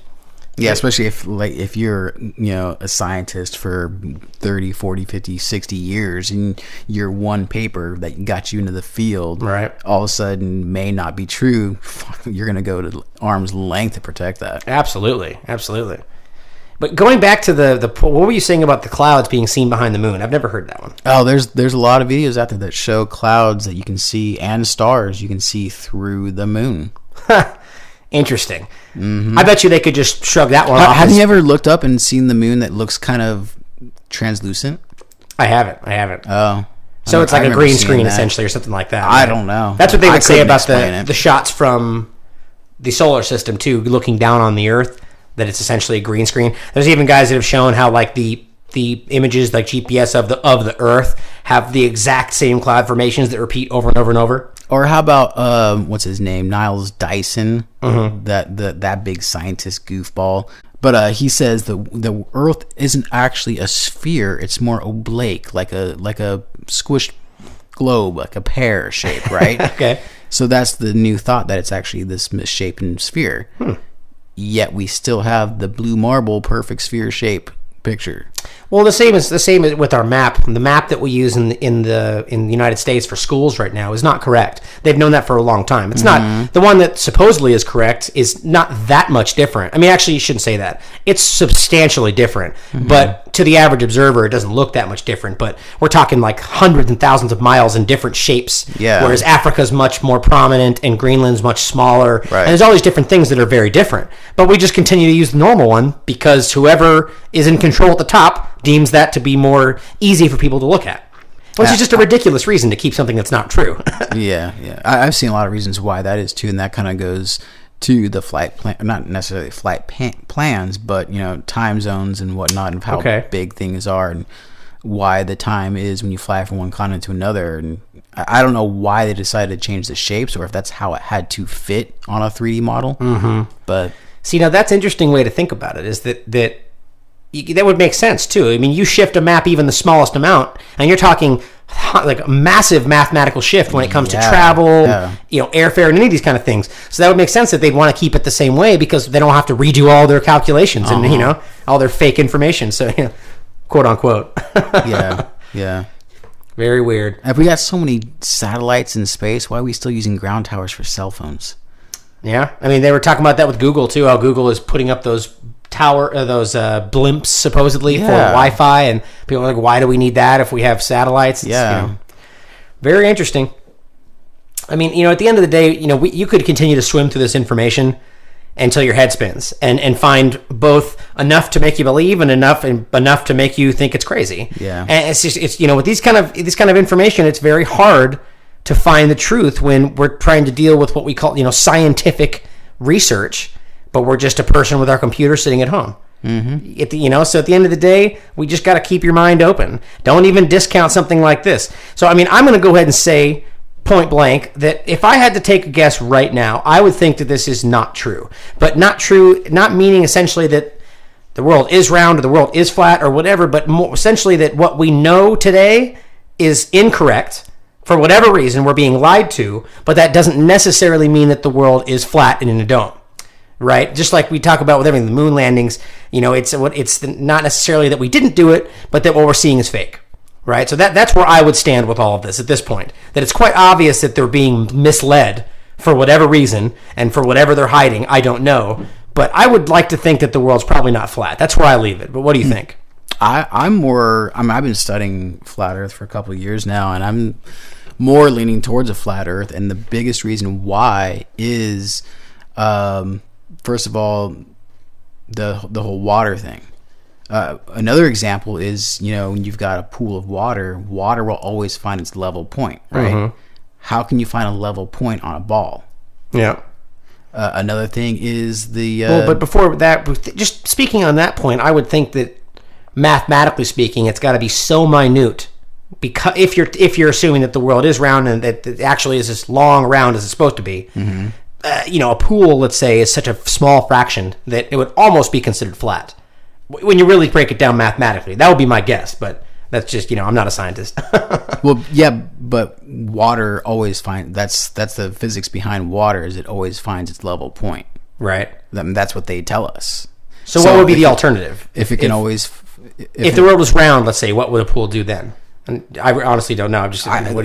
Yeah, especially if you're, you know, a scientist for 30, 40, 50, 60 years, and your one paper that got you into the field, right, all of a sudden may not be true, you're going to go to arm's length to protect that. Absolutely. But going back to what were you saying about the clouds being seen behind the moon? I've never heard that one. Oh, there's a lot of videos out there that show clouds that you can see, and stars you can see through the moon. Interesting. I bet you they could just shrug that one off. Have you ever looked up and seen the moon that looks kind of translucent? I haven't. Oh. So it's like a green screen, essentially, or something like that. I don't know. That's what they would say about the shots from the solar system, too, looking down on the Earth, that it's essentially a green screen. There's even guys that have shown how, like, the images, like GPS of the Earth, have the exact same cloud formations that repeat over and over and over. Or how about what's his name, Niles Dyson, that big scientist goofball. But he says the Earth isn't actually a sphere; it's more oblique, like a squished globe, like a pear shape, right? Okay. So that's the new thought, that it's actually this misshapen sphere. Yet we still have the blue marble perfect sphere shape picture. Well, the same as with our map. The map that we use in the United States for schools right now is not correct. They've known that for a long time. It's not the one that supposedly is correct is not that much different. I mean, actually, you shouldn't say that. It's substantially different, but to the average observer, it doesn't look that much different. But we're talking like hundreds and thousands of miles in different shapes. Yeah. Whereas Africa's much more prominent and Greenland's much smaller. Right. And there's all these different things that are very different. But we just continue to use the normal one because whoever is in control at the top deems that to be more easy for people to look at. Which is just a ridiculous reason to keep something that's not true. Yeah. I've seen a lot of reasons why that is too, and that kind of goes to the flight plan, not necessarily flight plans, but time zones and whatnot, and how big things are, and why the time is when you fly from one continent to another. And I don't know why they decided to change the shapes, or if that's how it had to fit on a 3D model. But see, now that's an interesting way to think about it. Is that would make sense too. I mean, you shift a map even the smallest amount, and you're talking like a massive mathematical shift when it comes to travel, airfare, and any of these kind of things. So that would make sense that they'd want to keep it the same way because they don't have to redo all their calculations and all their fake information. So quote unquote. Yeah. Very weird. If we got so many satellites in space, why are we still using ground towers for cell phones? Yeah, I mean, they were talking about that with Google too. How Google is putting up those blimps supposedly for Wi-Fi, and people are like, why do we need that if we have satellites? It's, very interesting. I mean, at the end of the day, you could continue to swim through this information until your head spins and find both enough to make you believe and enough to make you think it's crazy. Yeah. And it's with this kind of information, it's very hard to find the truth when we're trying to deal with what we call, scientific research, but we're just a person with our computer sitting at home. So at the end of the day, we just got to keep your mind open. Don't even discount something like this. So, I mean, I'm going to go ahead and say point blank that if I had to take a guess right now, I would think that this is not true. But not true, not meaning essentially that the world is round or the world is flat or whatever, but more essentially that what we know today is incorrect. For whatever reason, we're being lied to, but that doesn't necessarily mean that the world is flat and in a dome. Right, just like we talk about with everything, the moon landings. It's not necessarily that we didn't do it, but that what we're seeing is fake. Right, so that's where I would stand with all of this at this point. That it's quite obvious that they're being misled for whatever reason, and for whatever they're hiding, I don't know. But I would like to think that the world's probably not flat. That's where I leave it. But what do you think? I've been studying flat Earth for a couple of years now, and I'm more leaning towards a flat Earth. And the biggest reason why is, first of all, the whole water thing. Another example is, when you've got a pool of water will always find its level point, right? How can you find a level point on a ball? Yeah. Another thing is the... but before that, just speaking on that point, I would think that mathematically speaking, it's got to be so minute, because if you're assuming that the world is round and that it actually is as long round as it's supposed to be, a pool, let's say, is such a small fraction that it would almost be considered flat when you really break it down mathematically. That would be my guess, but that's just, I'm not a scientist. Well, yeah, but water always that's the physics behind water, is it always finds its level point. Right. That's what they tell us. So what would be the alternative? If the world was round, let's say, what would a pool do then? And I honestly don't know. What do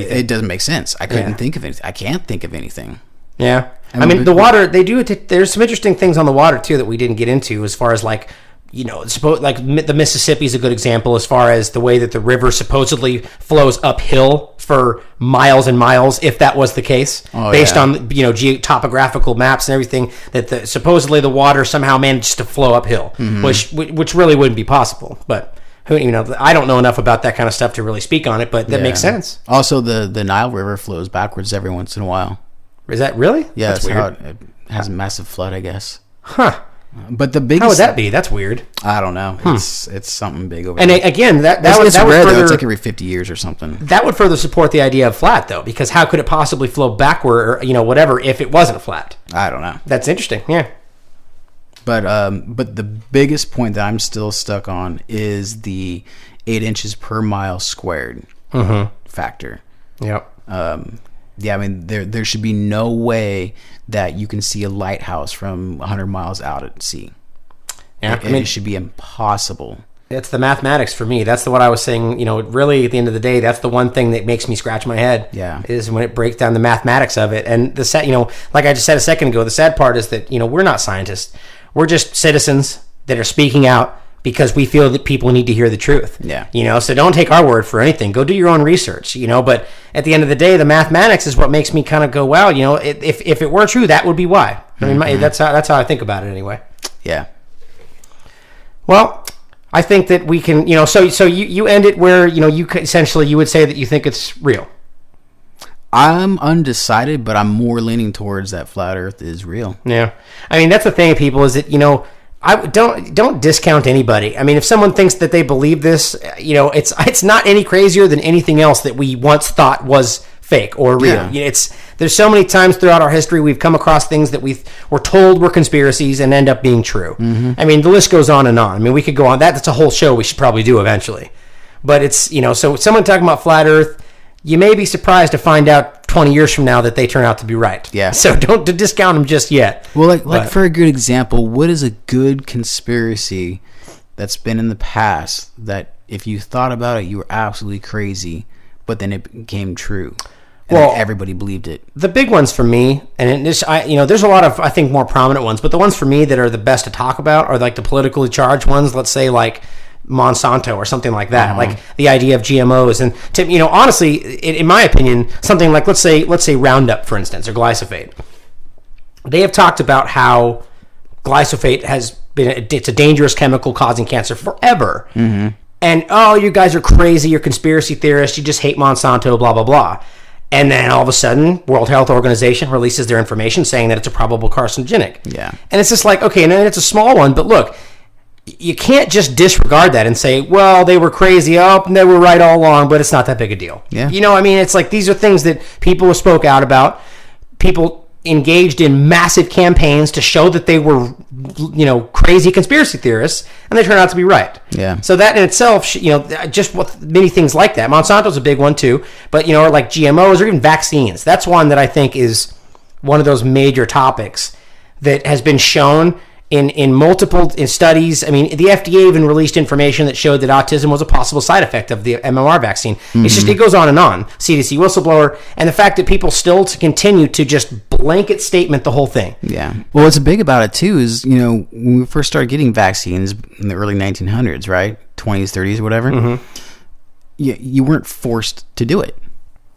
you think? It doesn't make sense. I couldn't think of anything. I can't think of anything. Yeah. I mean, the water, there's some interesting things on the water, too, that we didn't get into as far as, like, the Mississippi is a good example as far as the way that the river supposedly flows uphill for miles and miles, if that was the case, based on, topographical maps and everything, that supposedly the water somehow managed to flow uphill, which really wouldn't be possible. But I don't know enough about that kind of stuff to really speak on it, but that makes sense. Also, the Nile River flows backwards every once in a while. Is that really? Yeah, that's weird. how it has a massive flood, I guess. Huh. But the biggest... How would that be? That's weird. I don't know. It's something big over there. And again, that would rare, further... It's like every 50 years or something. That would further support the idea of flat, though, because how could it possibly flow backward or, whatever, if it wasn't flat? I don't know. That's interesting, yeah. But the biggest point that I'm still stuck on is the 8 inches per mile squared factor. Yep. Yeah, I mean, there should be no way that you can see a lighthouse from 100 miles out at sea. Yeah, it should be impossible. It's the mathematics for me. That's what I was saying. Really, at the end of the day, that's the one thing that makes me scratch my head. Yeah. Is when it breaks down the mathematics of it. And the sad, like I just said a second ago, the sad part is that we're not scientists. We're just citizens that are speaking out because we feel that people need to hear the truth. Yeah. So don't take our word for anything. Go do your own research. But at the end of the day, the mathematics is what makes me kind of go, wow. If it were true, that would be why. I mean, that's how I think about it anyway. Yeah. Well, I think that we can, so you end it where, you essentially you would say that you think it's real. I'm undecided, but I'm more leaning towards that flat Earth is real. Yeah. I mean, that's the thing, people, is that, I don't discount anybody. I mean, if someone thinks that they believe this, it's not any crazier than anything else that we once thought was fake or real. Yeah. There's so many times throughout our history we've come across things that were told were conspiracies and end up being true. Mm-hmm. I mean, the list goes on and on. I mean, we could go on. That's a whole show we should probably do eventually. But it's, so someone talking about flat Earth, you may be surprised to find out 20 years from now that they turn out to be right. Yeah. So don't discount them just yet. Well, like for a good example, what is a good conspiracy that's been in the past that if you thought about it, you were absolutely crazy, but then it became true? And everybody believed it. The big ones for me, and there's a lot of, I think, more prominent ones, but the ones for me that are the best to talk about are like the politically charged ones. Let's say like Monsanto or something like that, like the idea of GMOs, and honestly, in my opinion, something like let's say Roundup, for instance, or glyphosate. They have talked about how glyphosate it's a dangerous chemical causing cancer forever, and you guys are crazy, you're conspiracy theorists, you just hate Monsanto, blah blah blah. And then all of a sudden, World Health Organization releases their information saying that it's a probable carcinogenic. Yeah. And it's just like, okay, and then it's a small one, but look, you can't just disregard that and say, well, they were crazy, and they were right all along, but it's not that big a deal. Yeah. I mean, it's like these are things that people spoke out about. People engaged in massive campaigns to show that they were, crazy conspiracy theorists, and they turned out to be right. Yeah. So that in itself, just with many things like that. Monsanto's a big one too, but like GMOs or even vaccines. That's one that I think is one of those major topics that has been shown in multiple studies. I mean, the FDA even released information that showed that autism was a possible side effect of the MMR vaccine. Mm-hmm. It's just, it goes on and on. CDC whistleblower, and the fact that people still continue to just blanket statement the whole thing. Yeah. Well, what's big about it too is, when we first started getting vaccines in the early 1900s, right? 20s, 30s, whatever. Mm-hmm. You weren't forced to do it.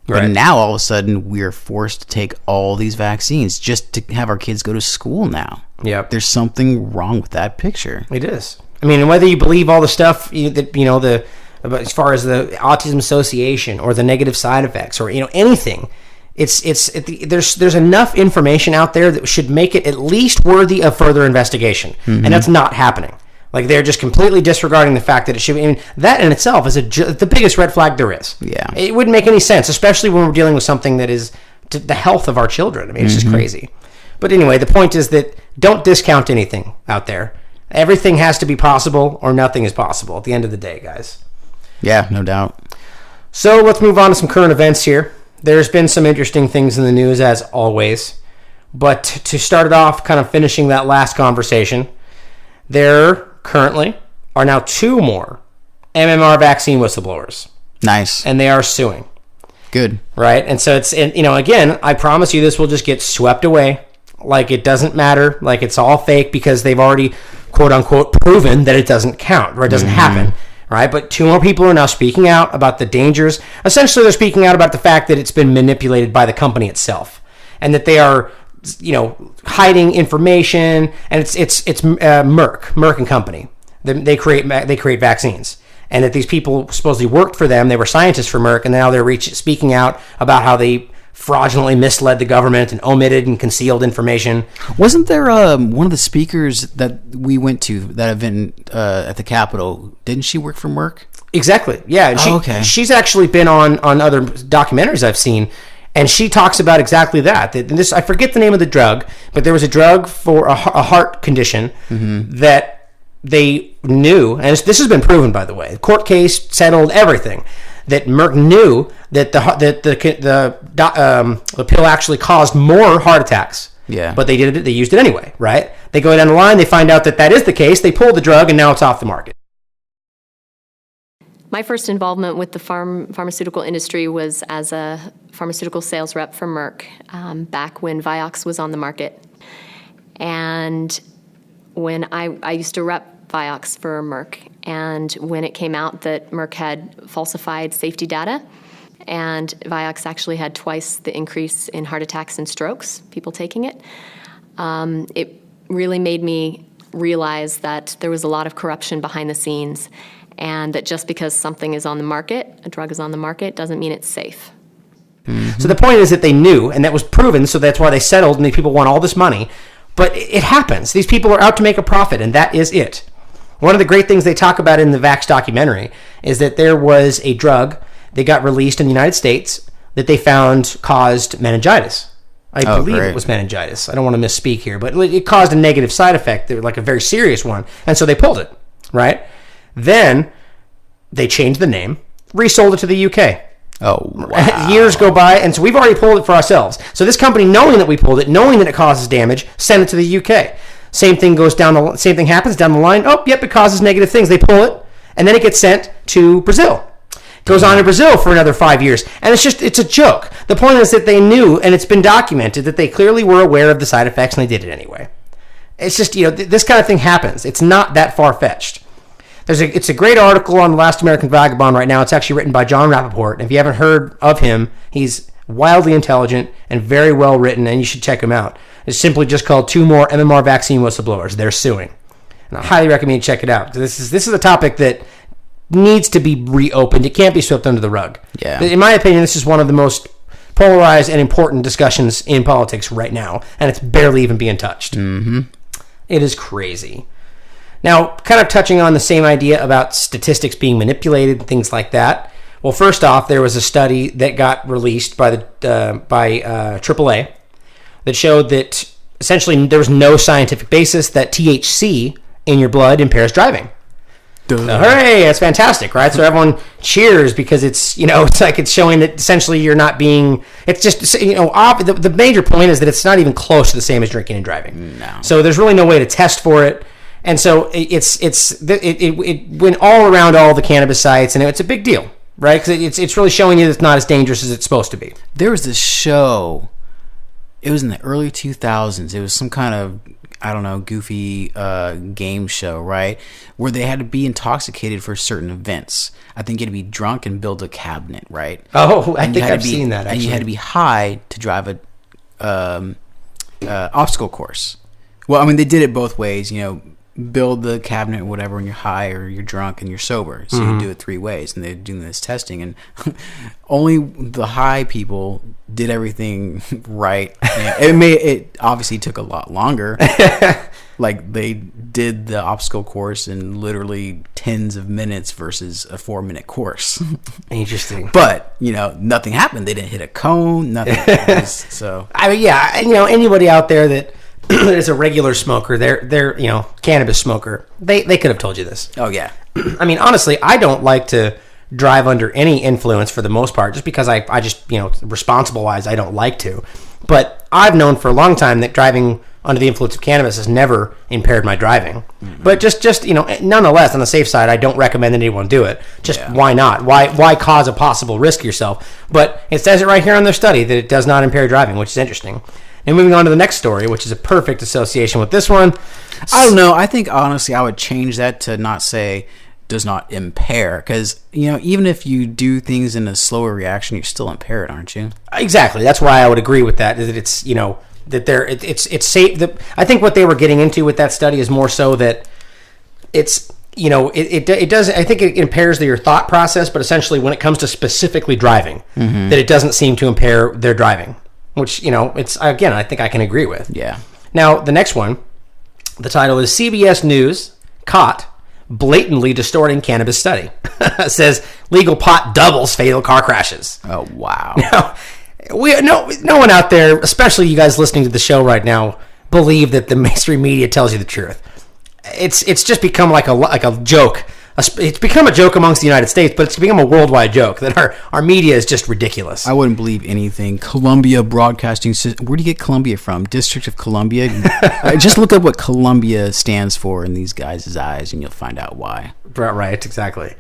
Right. But now, all of a sudden, we're forced to take all these vaccines just to have our kids go to school now. Yep. There's something wrong with that picture. It is. I mean, whether you believe all the stuff that, as far as the Autism Association or the negative side effects or, anything, there's enough information out there that should make it at least worthy of further investigation. Mm-hmm. And that's not happening. Like, they're just completely disregarding the fact that it should be. I mean, that in itself is the biggest red flag there is. Yeah. It wouldn't make any sense, especially when we're dealing with something that is to the health of our children. I mean, it's just crazy. But anyway, the point is that don't discount anything out there. Everything has to be possible or nothing is possible at the end of the day, guys. Yeah, no doubt. So let's move on to some current events here. There's been some interesting things in the news, as always. But to start it off, kind of finishing that last conversation, there currently are now 2 more MMR vaccine whistleblowers. Nice. And they are suing. Good. Right? And so it's, again, I promise you this will just get swept away. Like it doesn't matter. Like it's all fake because they've already, quote unquote, proven that it doesn't count or it doesn't happen. Right? But 2 more people are now speaking out about the dangers. Essentially, they're speaking out about the fact that it's been manipulated by the company itself and that they are, hiding information, and it's Merck and Company. They create vaccines, and that these people supposedly worked for them. They were scientists for Merck, and now they're speaking out about how they fraudulently misled the government and omitted and concealed information. Wasn't there one of the speakers that we went to that event at the Capitol? Didn't she work for Merck? Exactly. Yeah. And okay. She's actually been on other documentaries I've seen. And she talks about exactly that. I forget the name of the drug, but there was a drug for a heart condition that they knew, and this has been proven, by the way. The court case settled everything. That Merck knew that the pill actually caused more heart attacks. Yeah. But they used it anyway, right? They go down the line, they find out that is the case, they pull the drug, and now it's off the market. My first involvement with the pharmaceutical industry was as a pharmaceutical sales rep for Merck back when Vioxx was on the market. And when I used to rep Vioxx for Merck, and when it came out that Merck had falsified safety data, and Vioxx actually had twice the increase in heart attacks and strokes, people taking it, it really made me realize that there was a lot of corruption behind the scenes, and that just because something is on the market, a drug is on the market, doesn't mean it's safe. So the point is that they knew, and that was proven, so that's why they settled, and these people want all this money. But it happens. These people are out to make a profit, and that is it. One of the great things they talk about in the Vax documentary is that there was a drug that got released in the United States that they found caused meningitis. I believe it was meningitis. I don't want to misspeak here, but it caused a negative side effect, like a very serious one, and so they pulled it, right? Then they changed the name, resold it to the UK. Oh, wow. Years go by, and so we've already pulled it for ourselves. So this company, knowing that we pulled it, knowing that it causes damage, sent it to the UK. Same thing happens down the line. Oh, yep, it causes negative things. They pull it, and then it gets sent to Brazil. It goes on in Brazil for another 5 years, and it's a joke. The point is that they knew, and it's been documented, that they clearly were aware of the side effects, and they did it anyway. It's just, this kind of thing happens. It's not that far-fetched. It's a great article on The Last American Vagabond right now. It's actually written by John Rappaport. And if you haven't heard of him, he's wildly intelligent and very well written, and you should check him out. It's simply just called 2 More MMR Vaccine Whistleblowers. They're suing. And I highly recommend you check it out. This is a topic that needs to be reopened. It can't be swept under the rug. Yeah. In my opinion, this is one of the most polarized and important discussions in politics right now, and it's barely even being touched. Mm-hmm. It is crazy. Now, kind of touching on the same idea about statistics being manipulated and things like that. Well, first off, there was a study that got released by AAA that showed that essentially there was no scientific basis that THC in your blood impairs driving. Hooray! That's fantastic, right? So everyone cheers because it's like it's showing that essentially you're not being. It's just the major point is that it's not even close to the same as drinking and driving. No. So there's really no way to test for it. And so it went all around all the cannabis sites, and it's a big deal, right? Because it's really showing you that it's not as dangerous as it's supposed to be. There was this show. It was in the early 2000s. It was some kind of, I don't know, goofy game show, right? Where they had to be intoxicated for certain events. I think you had to be drunk and build a cabinet, right? Oh, I think I've seen that, actually. And you had to be high to drive a obstacle course. Well, I mean, they did it both ways, build the cabinet or whatever when you're high or you're drunk and you're sober. So you do it 3 ways, and they're doing this testing, and only the high people did everything right. And it obviously took a lot longer. Like they did the obstacle course in literally tens of minutes versus a 4-minute course. Interesting. But nothing happened. They didn't hit a cone. Nothing. So I mean, yeah, anybody out there that is a regular smoker, they're cannabis smoker, they could have told you this. Oh yeah. I mean, honestly, I don't like to drive under any influence for the most part, just because I just responsible wise I don't like to. But I've known for a long time that driving under the influence of cannabis has never impaired my driving. Mm-hmm. But just nonetheless, on the safe side, I don't recommend anyone do it. Just why not? Why cause a possible risk yourself? But it says it right here on their study that it does not impair driving, which is interesting. And moving on to the next story, which is a perfect association with this one. I don't know. I think, honestly, I would change that to not say does not impair. Because, even if you do things in a slower reaction, you're still impaired, aren't you? Exactly. That's why I would agree with that, that it's, that it's safe. I think what they were getting into with that study is more so that it's, it does, I think it impairs your thought process, but essentially when it comes to specifically driving, that it doesn't seem to impair their driving. Which, it's, again, I think I can agree with. Yeah. Now, the next one, the title is CBS News Caught Blatantly Distorting Cannabis Study. It says legal pot doubles fatal car crashes. Oh, wow. Now, no one out there, especially you guys listening to the show right now, believe that the mainstream media tells you the truth. It's just become like a joke. It's become a joke amongst the United States, but it's become a worldwide joke that our media is just ridiculous. I wouldn't believe anything. Columbia Broadcasting System. Where do you get Columbia from? District of Columbia? Just look up what Columbia stands for in these guys' eyes, and you'll find out why. Right, exactly.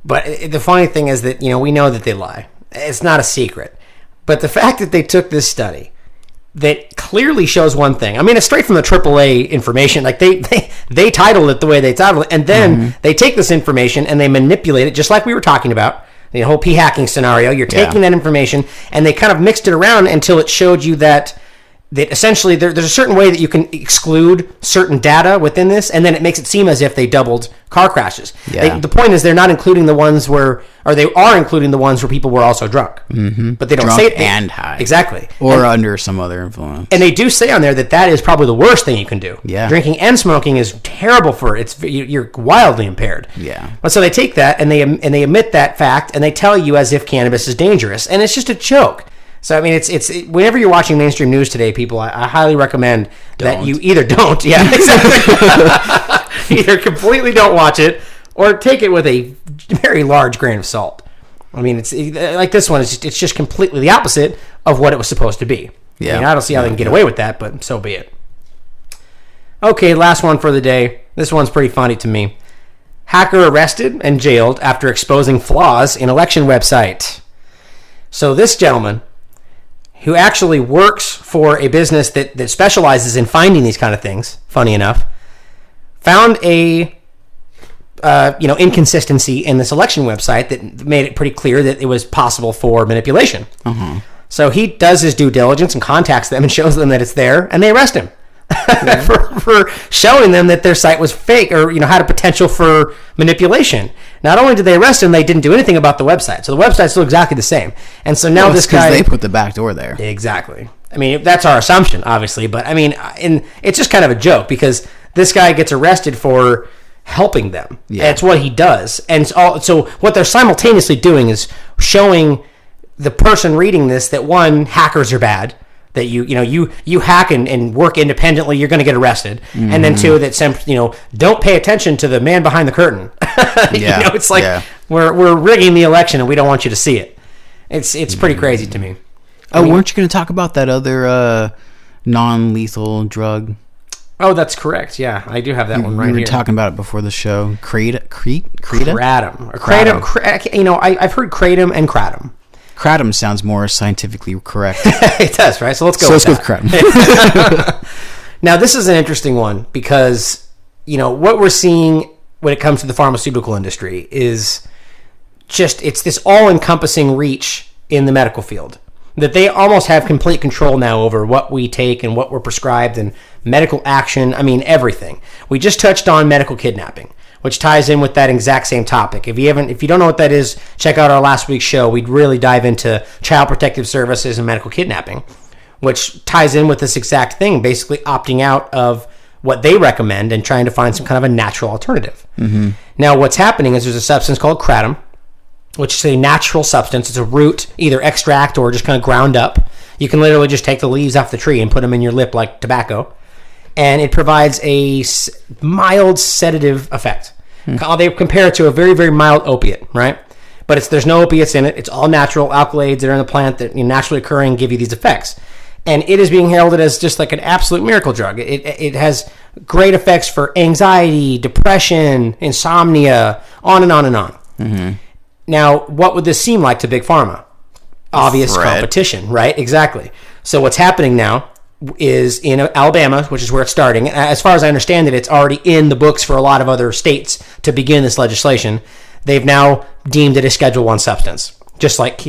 But the funny thing is that, we know that they lie. It's not a secret. But the fact that they took this study that clearly shows one thing. I mean, it's straight from the AAA information. Like they titled it the way they titled it, and then they take this information and they manipulate it, just like we were talking about the whole p-hacking scenario. You're taking that information and they kind of mixed it around until it showed you that essentially there's a certain way that you can exclude certain data within this, and then it makes it seem as if they doubled car crashes. Yeah. The point is they're not including the ones where, or they are including the ones where people were also drunk. Mm-hmm. But they don't Drunk say it. and high. Exactly. Or under some other influence. And they do say on there that is probably the worst thing you can do. Yeah. Drinking and smoking is terrible for it. You're wildly impaired. Yeah. But so they take that and they omit that fact and they tell you as if cannabis is dangerous, and it's just a joke. So I mean, it's whenever you're watching mainstream news today, people, I highly recommend that you either don't, exactly, either completely don't watch it or take it with a very large grain of salt. I mean, it's like this one. It's just completely the opposite of what it was supposed to be. Yeah. I mean, I don't see how they can get away with that, but so be it. Okay, last one for the day. This one's pretty funny to me. Hacker arrested and jailed after exposing flaws in election website. So this gentleman, who actually works for a business that specializes in finding these kind of things, funny enough, found a inconsistency in this election website that made it pretty clear that it was possible for manipulation. Uh-huh. So he does his due diligence and contacts them and shows them that it's there, and they arrest him for showing them that their site was fake or had a potential for manipulation. Not only did they arrest him, they didn't do anything about the website. So the website's still exactly the same. And so now this guy, they put the back door there. Exactly. I mean, that's our assumption, obviously, but I mean, it's just kind of a joke because this guy gets arrested for helping them. Yeah. That's what he does. And so what they're simultaneously doing is showing the person reading this that, one, hackers are bad, that you hack and work independently, you're going to get arrested, and then two, that don't pay attention to the man behind the curtain. It's like we're rigging the election and we don't want you to see it. It's pretty crazy to me. Weren't you going to talk about that other non-lethal drug? Oh, that's correct. Yeah, I do have that one right here. We were talking about it before the show. Kratom. I've heard kratom and kratom. Kratom sounds more scientifically correct. It does, right? So let's go with kratom. Now, this is an interesting one because, what we're seeing when it comes to the pharmaceutical industry is it's this all-encompassing reach in the medical field. That they almost have complete control now over what we take and what we're prescribed and medical action. I mean, everything. We just touched on medical kidnapping, which ties in with that exact same topic. If you don't know what that is, check out our last week's show. We'd really dive into child protective services and medical kidnapping, which ties in with this exact thing, basically opting out of what they recommend and trying to find some kind of a natural alternative. Mm-hmm. Now, what's happening is there's a substance called kratom, which is a natural substance. It's a root, either extract or just kind of ground up. You can literally just take the leaves off the tree and put them in your lip like tobacco. And it provides a mild sedative effect. They compare it to a very, very mild opiate, right? But there's no opiates in it. It's all natural alkaloids that are in the plant that naturally occurring give you these effects. And it is being heralded as just like an absolute miracle drug. It has great effects for anxiety, depression, insomnia, on and on and on. Mm-hmm. Now, what would this seem like to Big Pharma? Obvious competition, right? Exactly. So what's happening now is in Alabama, which is where it's starting. As far as I understand it, it's already in the books for a lot of other states to begin this legislation. They've now deemed it a Schedule I substance, just like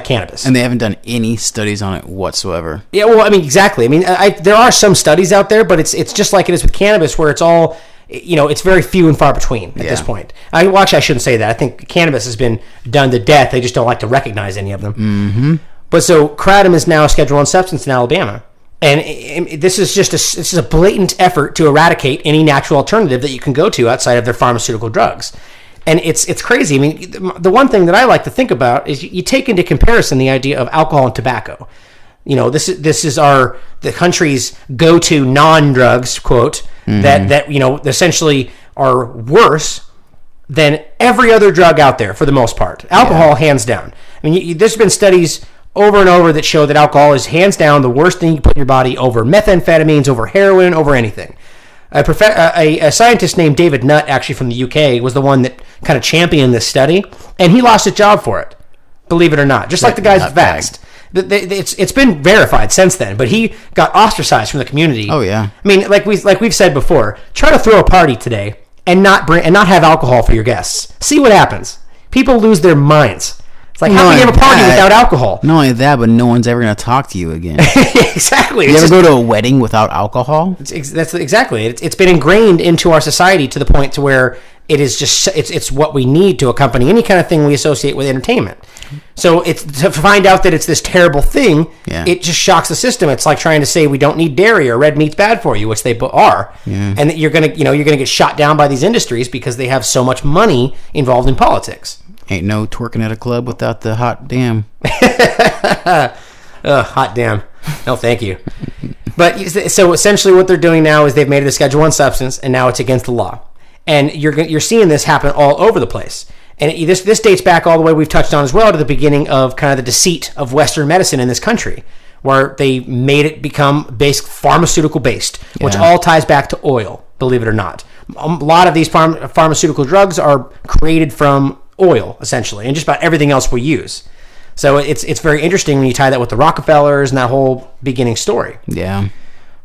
cannabis. And they haven't done any studies on it whatsoever. Yeah, well, I mean, exactly. I mean, there are some studies out there, but it's just like it is with cannabis, where it's all... it's very few and far between at this point. Actually, I shouldn't say that. I think cannabis has been done to death. They just don't like to recognize any of them. Mm-hmm. But so kratom is now a Schedule I substance in Alabama. And this is a blatant effort to eradicate any natural alternative that you can go to outside of their pharmaceutical drugs. And it's crazy. I mean, the one thing that I like to think about is you take into comparison the idea of alcohol and tobacco. This is the country's go-to non-drugs, quote, that essentially are worse than every other drug out there for the most part. Alcohol, hands down. I mean, there's been studies over and over that show that alcohol is hands down the worst thing you can put in your body over methamphetamines, over heroin, over anything. A scientist named David Nutt, actually from the UK, was the one that kind of championed this study, and he lost his job for it, believe it or not, just like the guys at Vaxxed. It's been verified since then, but he got ostracized from the community. Oh, yeah. I mean, like we've said before, try to throw a party today and not have alcohol for your guests. See what happens. People lose their minds. It's like, how can you have a party without alcohol? Not only that, but no one's ever going to talk to you again. Exactly. You ever go to a wedding without alcohol? That's exactly. It's been ingrained into our society to the point to where it is just it's what we need to accompany any kind of thing we associate with entertainment. So it's to find out that it's this terrible thing. Yeah. It just shocks the system. It's like trying to say we don't need dairy or red meat's bad for you, which they are, and that you're gonna get shot down by these industries because they have so much money involved in politics. Ain't no twerking at a club without the hot damn. Hot damn. No, thank you. But so essentially what they're doing now is they've made it a Schedule I substance, and now it's against the law. And you're seeing this happen all over the place. And this dates back all the way, we've touched on as well, to the beginning of kind of the deceit of Western medicine in this country, where they made it become pharmaceutical based, which all ties back to oil, believe it or not. A lot of these pharmaceutical drugs are created from oil, essentially, and just about everything else we use. So it's very interesting when you tie that with the Rockefellers and that whole beginning story. Yeah.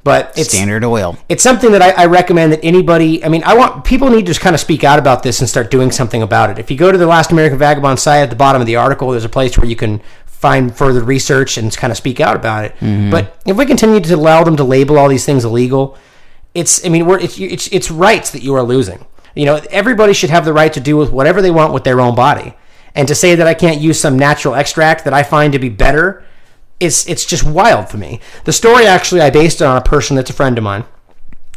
But it's standard oil. It's something that I recommend that anybody, people need to just kind of speak out about this and start doing something about it. If you go to the Last American Vagabond site, at the bottom of the article, there's a place where you can find further research and kind of speak out about it. Mm-hmm. But if we continue to allow them to label all these things illegal, it's rights that you are losing. Everybody should have the right to do with whatever they want with their own body. And to say that I can't use some natural extract that I find to be better, it's just wild for me. The story actually I based it on a person that's a friend of mine,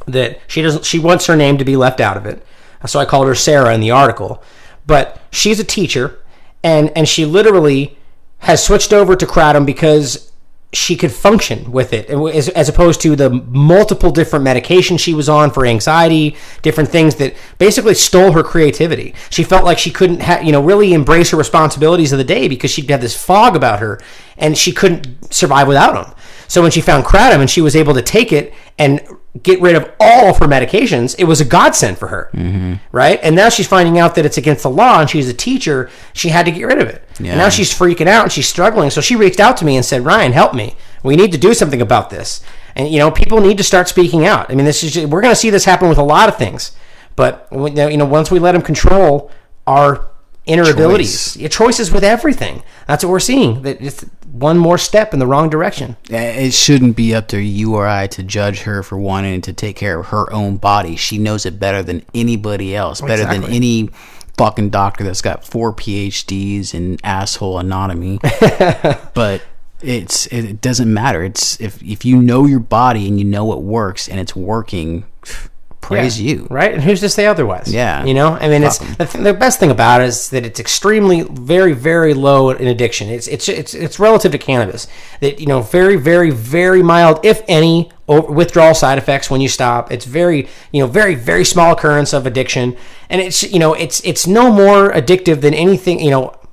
that she wants her name to be left out of it. So I called her Sarah in the article. But she's a teacher, and she literally has switched over to kratom because she could function with it, as opposed to the multiple different medications she was on for anxiety, different things that basically stole her creativity. She felt like she couldn't really embrace her responsibilities of the day because she'd have this fog about her, and she couldn't survive without them. So when she found kratom and she was able to take it and get rid of all of her medications, it was a godsend for her, right? And now she's finding out that it's against the law, and she's a teacher. She had to get rid of it. Yeah. And now she's freaking out and she's struggling. So she reached out to me and said, Ryan, help me. We need to do something about this. And, people need to start speaking out. I mean, we're going to see this happen with a lot of things. But, once we let them control our inner abilities, choices with everything, that's what we're seeing. That it's one more step in the wrong direction. It shouldn't be up to you or I to judge her for wanting to take care of her own body. She knows it better than anybody else, better than any fucking doctor that's got 4 PhDs in asshole anatomy. But it doesn't matter. It's if you know your body and you know it works and it's working, praise you, right? And who's to say otherwise? Yeah, it's the best thing about it is that it's extremely, very, very low in addiction. It's relative to cannabis. That very, very, very mild, if any, withdrawal side effects when you stop. It's very, very, very small occurrence of addiction, and it's no more addictive than anything,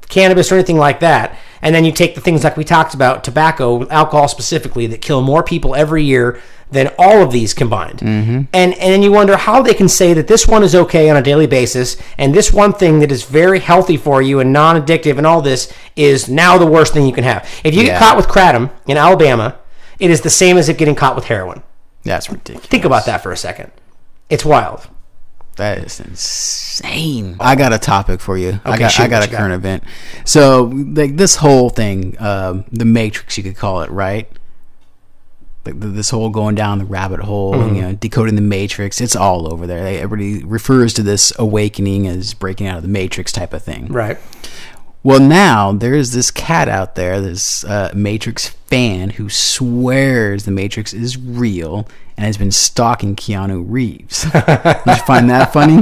cannabis or anything like that. And then you take the things like we talked about, tobacco, alcohol specifically, that kill more people every year than all of these combined. Mm-hmm. And then you wonder how they can say that this one is okay on a daily basis, and this one thing that is very healthy for you and non-addictive and all this is now the worst thing you can have. If you get caught with kratom in Alabama, it is the same as if getting caught with heroin. That's ridiculous. Think about that for a second. It's wild. That is insane. I got a topic for you. Okay, I got a current event. So, like, this whole thing, the Matrix, you could call it, right? Like this whole going down the rabbit hole, and, decoding the Matrix. It's all over there. Everybody refers to this awakening as breaking out of the Matrix type of thing. Right. Well, now there's this cat out there, this Matrix fan, who swears the Matrix is real and has been stalking Keanu Reeves. Did you find that funny?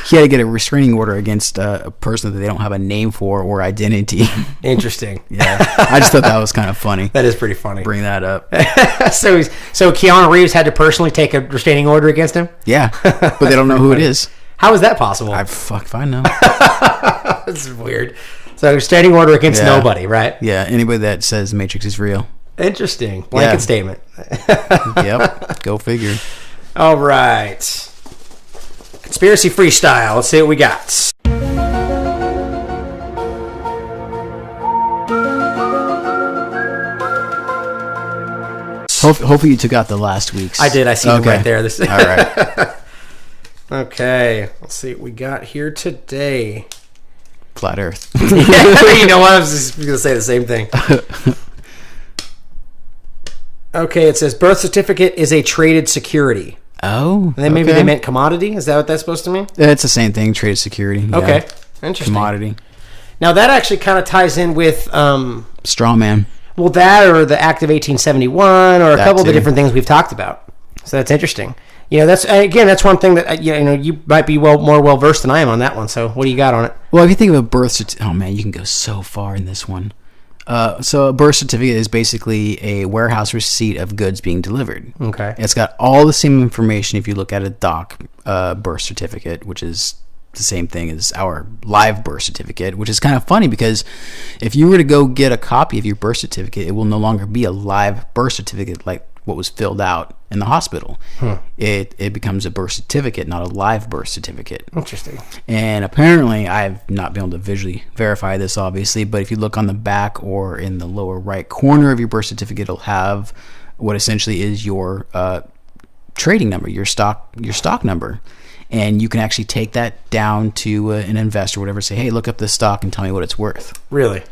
He had to get a restraining order against a person that they don't have a name for or identity. Interesting. Yeah, I just thought that was kind of funny. That is pretty funny. Bring that up. So Keanu Reeves had to personally take a restraining order against him? Yeah, but they don't know who it is. How is that possible? If I know. This is weird. So restraining order against nobody, right? Yeah, anybody that says Matrix is real. Interesting. Blanket statement. Yep. Go figure. All right. Conspiracy freestyle. Let's see what we got. Hopefully you took out the last week's. I did. I see them right there. This. All right. Okay. Let's see what we got here today. Flat Earth. You know what? I was just going to say the same thing. Okay. It says birth certificate is a traded security. Oh. And then maybe they meant commodity. Is that what that's supposed to mean? It's the same thing. Traded security. Yeah. Okay. Interesting. Commodity. Now that actually kind of ties in with Straw man. well, that or the Act of 1871 or a That couple of the too. different things we've talked about. So that's interesting. You know, that's one thing that you know you might be more well versed than I am on that one. So what do you got on it? Well, if you think of a birth certificate, oh man, you can go so far in this one. So a birth certificate is basically a warehouse receipt of goods being delivered. Okay. It's got all the same information if you look at a doc birth certificate, which is the same thing as our live birth certificate, which is kind of funny because if you were to go get a copy of your birth certificate, it will no longer be a live birth certificate like what was filled out in the hospital. It becomes a birth certificate, not a live birth certificate. Interesting. And apparently, I've not been able to visually verify this, obviously, but if you look on the back or in the lower right corner of your birth certificate, it'll have what essentially is your trading number, your stock number. And you can actually take that down to an investor or whatever, say, hey, look up this stock and tell me what it's worth. Really?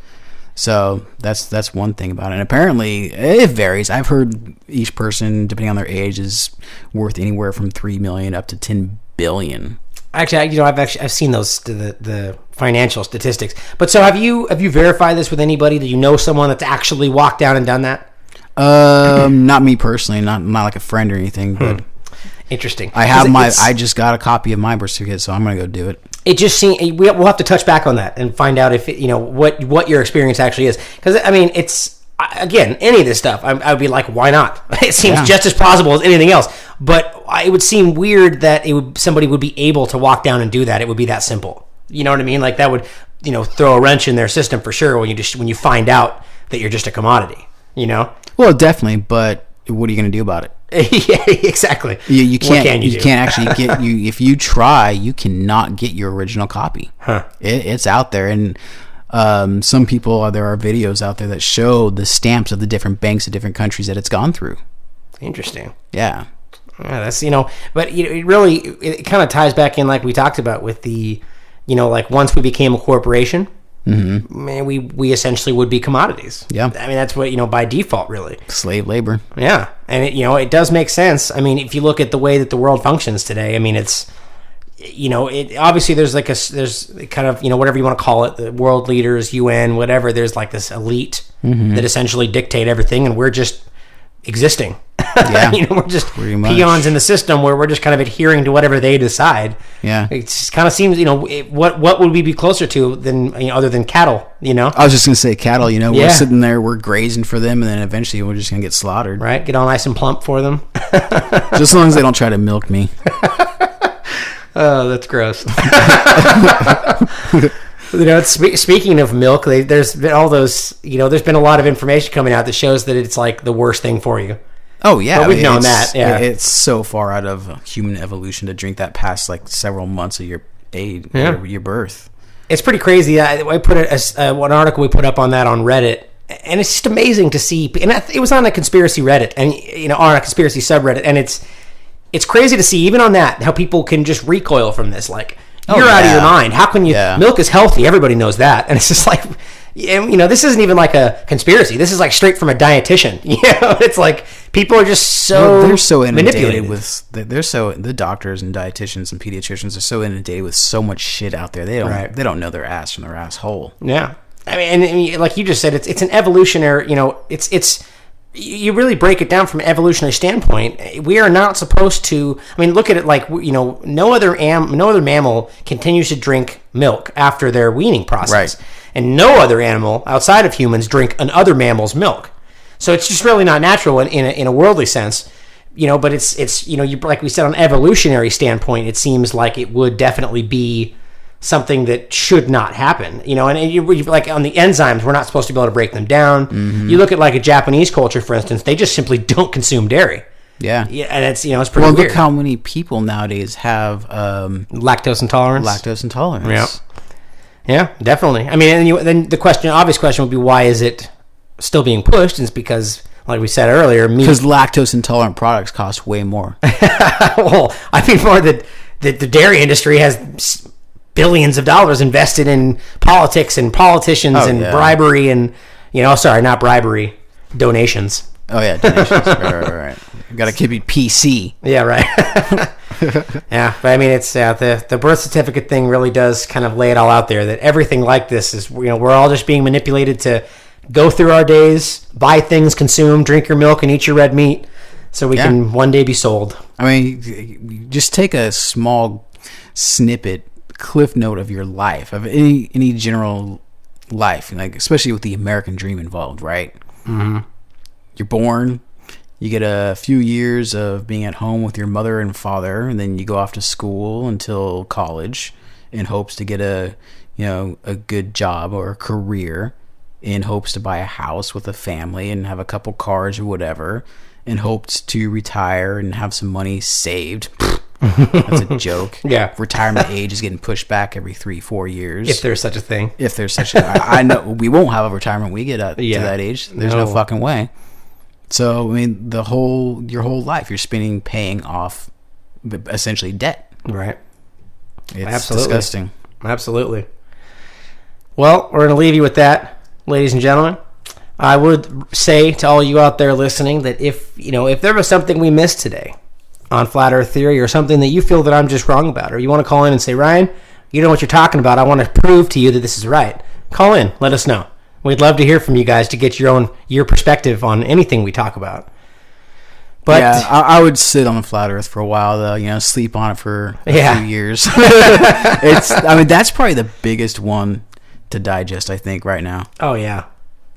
So that's one thing about it. And apparently, it varies. I've heard each person, depending on their age, is worth anywhere from $3 million up to $10 billion. Actually, I've seen those the financial statistics. But so have you verified this with anybody? Do you know someone that's actually walked down and done that? Not me personally, not like a friend or anything, but Interesting. I have I just got a copy of my birth certificate, so I'm gonna go do it. It just seems we'll have to touch back on that and find out if what your experience actually is. Because I mean, it's again any of this stuff. I would be like, why not? It seems just as plausible as anything else. But it would seem weird that somebody would be able to walk down and do that. It would be that simple. You know what I mean? Like that would throw a wrench in their system for sure when you find out that you're just a commodity. You know? Well, definitely. But what are you gonna do about it? Yeah, exactly. You can't. What can you do? Can't actually get you. If you try, you cannot get your original copy. Huh. It's out there, and some people there are videos out there that show the stamps of the different banks of different countries that it's gone through. Interesting. Yeah. Yeah, that's but it really kind of ties back in like we talked about with the, like once we became a corporation. Man, we essentially would be commodities. Yeah. I mean, that's what, by default, really. Slave labor. Yeah. And, it does make sense. I mean, if you look at the way that the world functions today, I mean, it's, obviously there's there's kind of, whatever you want to call it, the world leaders, UN, whatever, there's like this elite that essentially dictate everything, and we're just existing. Yeah. We're just Pretty much. peons in the system where we're just kind of adhering to whatever they decide. Yeah. It just kind of seems, what would we be closer to than, other than cattle, I was just going to say cattle, Yeah. we're sitting there, we're grazing for them, and then eventually we're just going to get slaughtered. Right? Get all nice and plump for them. Just as long as they don't try to milk me. Oh, that's gross. Speaking of milk, there's been all those, there's been a lot of information coming out that shows that it's like the worst thing for you. Oh, yeah. But we've known that, yeah. It's so far out of human evolution to drink that past like several months of your age, your birth. It's pretty crazy. I put one article we put up on that on Reddit, and it's just amazing to see. And it was on a conspiracy Reddit, and on a conspiracy subreddit, and it's crazy to see even on that how people can just recoil from this. Like you're out of your mind. How can you? Yeah. Milk is healthy. Everybody knows that, and it's just like. This isn't even like a conspiracy. This is like straight from a dietitian. It's like people are just they're so inundated manipulated. with the doctors and dietitians and pediatricians are so inundated with so much shit out there. They don't know their ass from their asshole. Yeah, I mean, and like you just said, it's an evolutionary. It's you really break it down from an evolutionary standpoint. We are not supposed to. I mean, look at it like no other mammal continues to drink milk after their weaning process. Right. And no other animal outside of humans drink another mammal's milk. So it's just really not natural in a worldly sense, but it's like we said, on an evolutionary standpoint, it seems like it would definitely be something that should not happen, and you like on the enzymes, we're not supposed to be able to break them down. You look at like a Japanese culture, for instance, they just simply don't consume dairy. Yeah. Yeah, and it's it's pretty Well, weird. look how many people nowadays have Lactose intolerance. lactose intolerance. Yeah. Yeah, definitely. I mean, and then the obvious question would be, why is it still being pushed? And it's because, like we said earlier, meat. Because lactose intolerant products cost way more. Well, I mean, more that the dairy industry has billions of dollars invested in politics and politicians and bribery and, sorry, not bribery, donations. Oh, yeah, donations. right. Got to keep it PC. Yeah, right. Yeah, but I mean, it's the birth certificate thing really does kind of lay it all out there, that everything like this is, we're all just being manipulated to go through our days, buy things, consume, drink your milk, and eat your red meat, so we can one day be sold. I mean, just take a small snippet, cliff note of your life, of any general life, like especially with the American dream involved, right? Mm-hmm. You're born, you get a few years of being at home with your mother and father, and then you go off to school until college in hopes to get a good job or a career, in hopes to buy a house with a family and have a couple cars or whatever, in hopes to retire and have some money saved. That's a joke. Yeah. Retirement age is getting pushed back every 3-4 years. If there's such a thing. If there's such a... I know we won't have a retirement when we get to that age. There's no fucking way. So, I mean, your whole life you're spending paying off essentially debt. Right. It's Absolutely. disgusting. Absolutely. Well, we're going to leave you with that, ladies and gentlemen. I would say to all you out there listening that if there was something we missed today on Flat Earth Theory, or something that you feel that I'm just wrong about, or you want to call in and say, Ryan, you know what you're talking about, I want to prove to you that this is right, call in, let us know. We'd love to hear from you guys to get your perspective on anything we talk about. But yeah, I would sit on the flat Earth for a while, though. Sleep on it for a few years. That's probably the biggest one to digest, I think, right now. Oh yeah,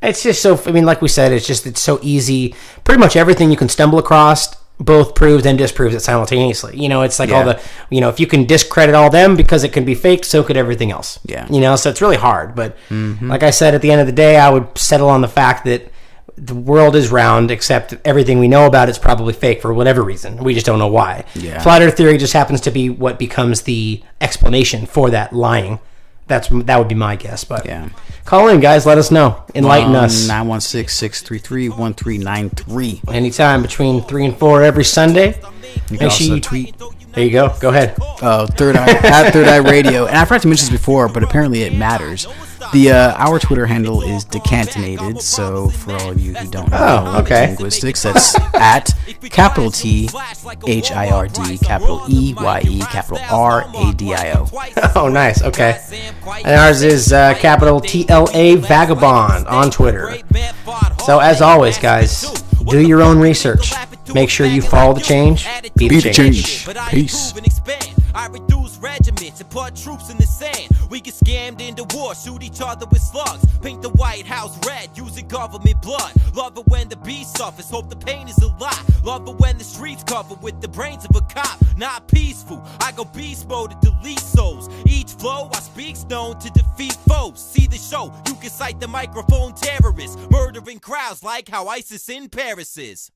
it's just so. I mean, like we said, it's so easy. Pretty much everything you can stumble across both proves and disproves it simultaneously. It's like all the, if you can discredit all them because it can be fake, so could everything else. Yeah. So it's really hard. But like I said, at the end of the day, I would settle on the fact that the world is round, except everything we know about it's probably fake for whatever reason. We just don't know why. Yeah. Flat Earth theory just happens to be what becomes the explanation for that lying. That would be my guess. But call in, guys. Let us know. Enlighten us. 916-633-1393. Anytime between 3 and 4 every Sunday. Make sure you tweet. There you go. Go ahead. Third Eye at Third Eye Radio. And I forgot to mention this before, but apparently it matters. Our Twitter handle is Decantinated. So for all of you who don't know linguistics, that's at capital T HIRD, capital EYE, capital RADIO. Oh, nice. Okay. And ours is capital TLA Vagabond on Twitter. So as always, guys, do your own research. Make sure you follow the change. Be the change. Peace. I reduce regiments and put troops in the sand. We get scammed into war, shoot each other with slugs. Paint the White House red using government blood. Love it when the beast suffers, hope the pain is a lot. Love it when the streets covered with the brains of a cop. Not peaceful, I go beast mode to delete souls. Each flow I speak's known to defeat foes. See the show, you can cite the microphone terrorists. Murdering crowds like how ISIS in Paris is.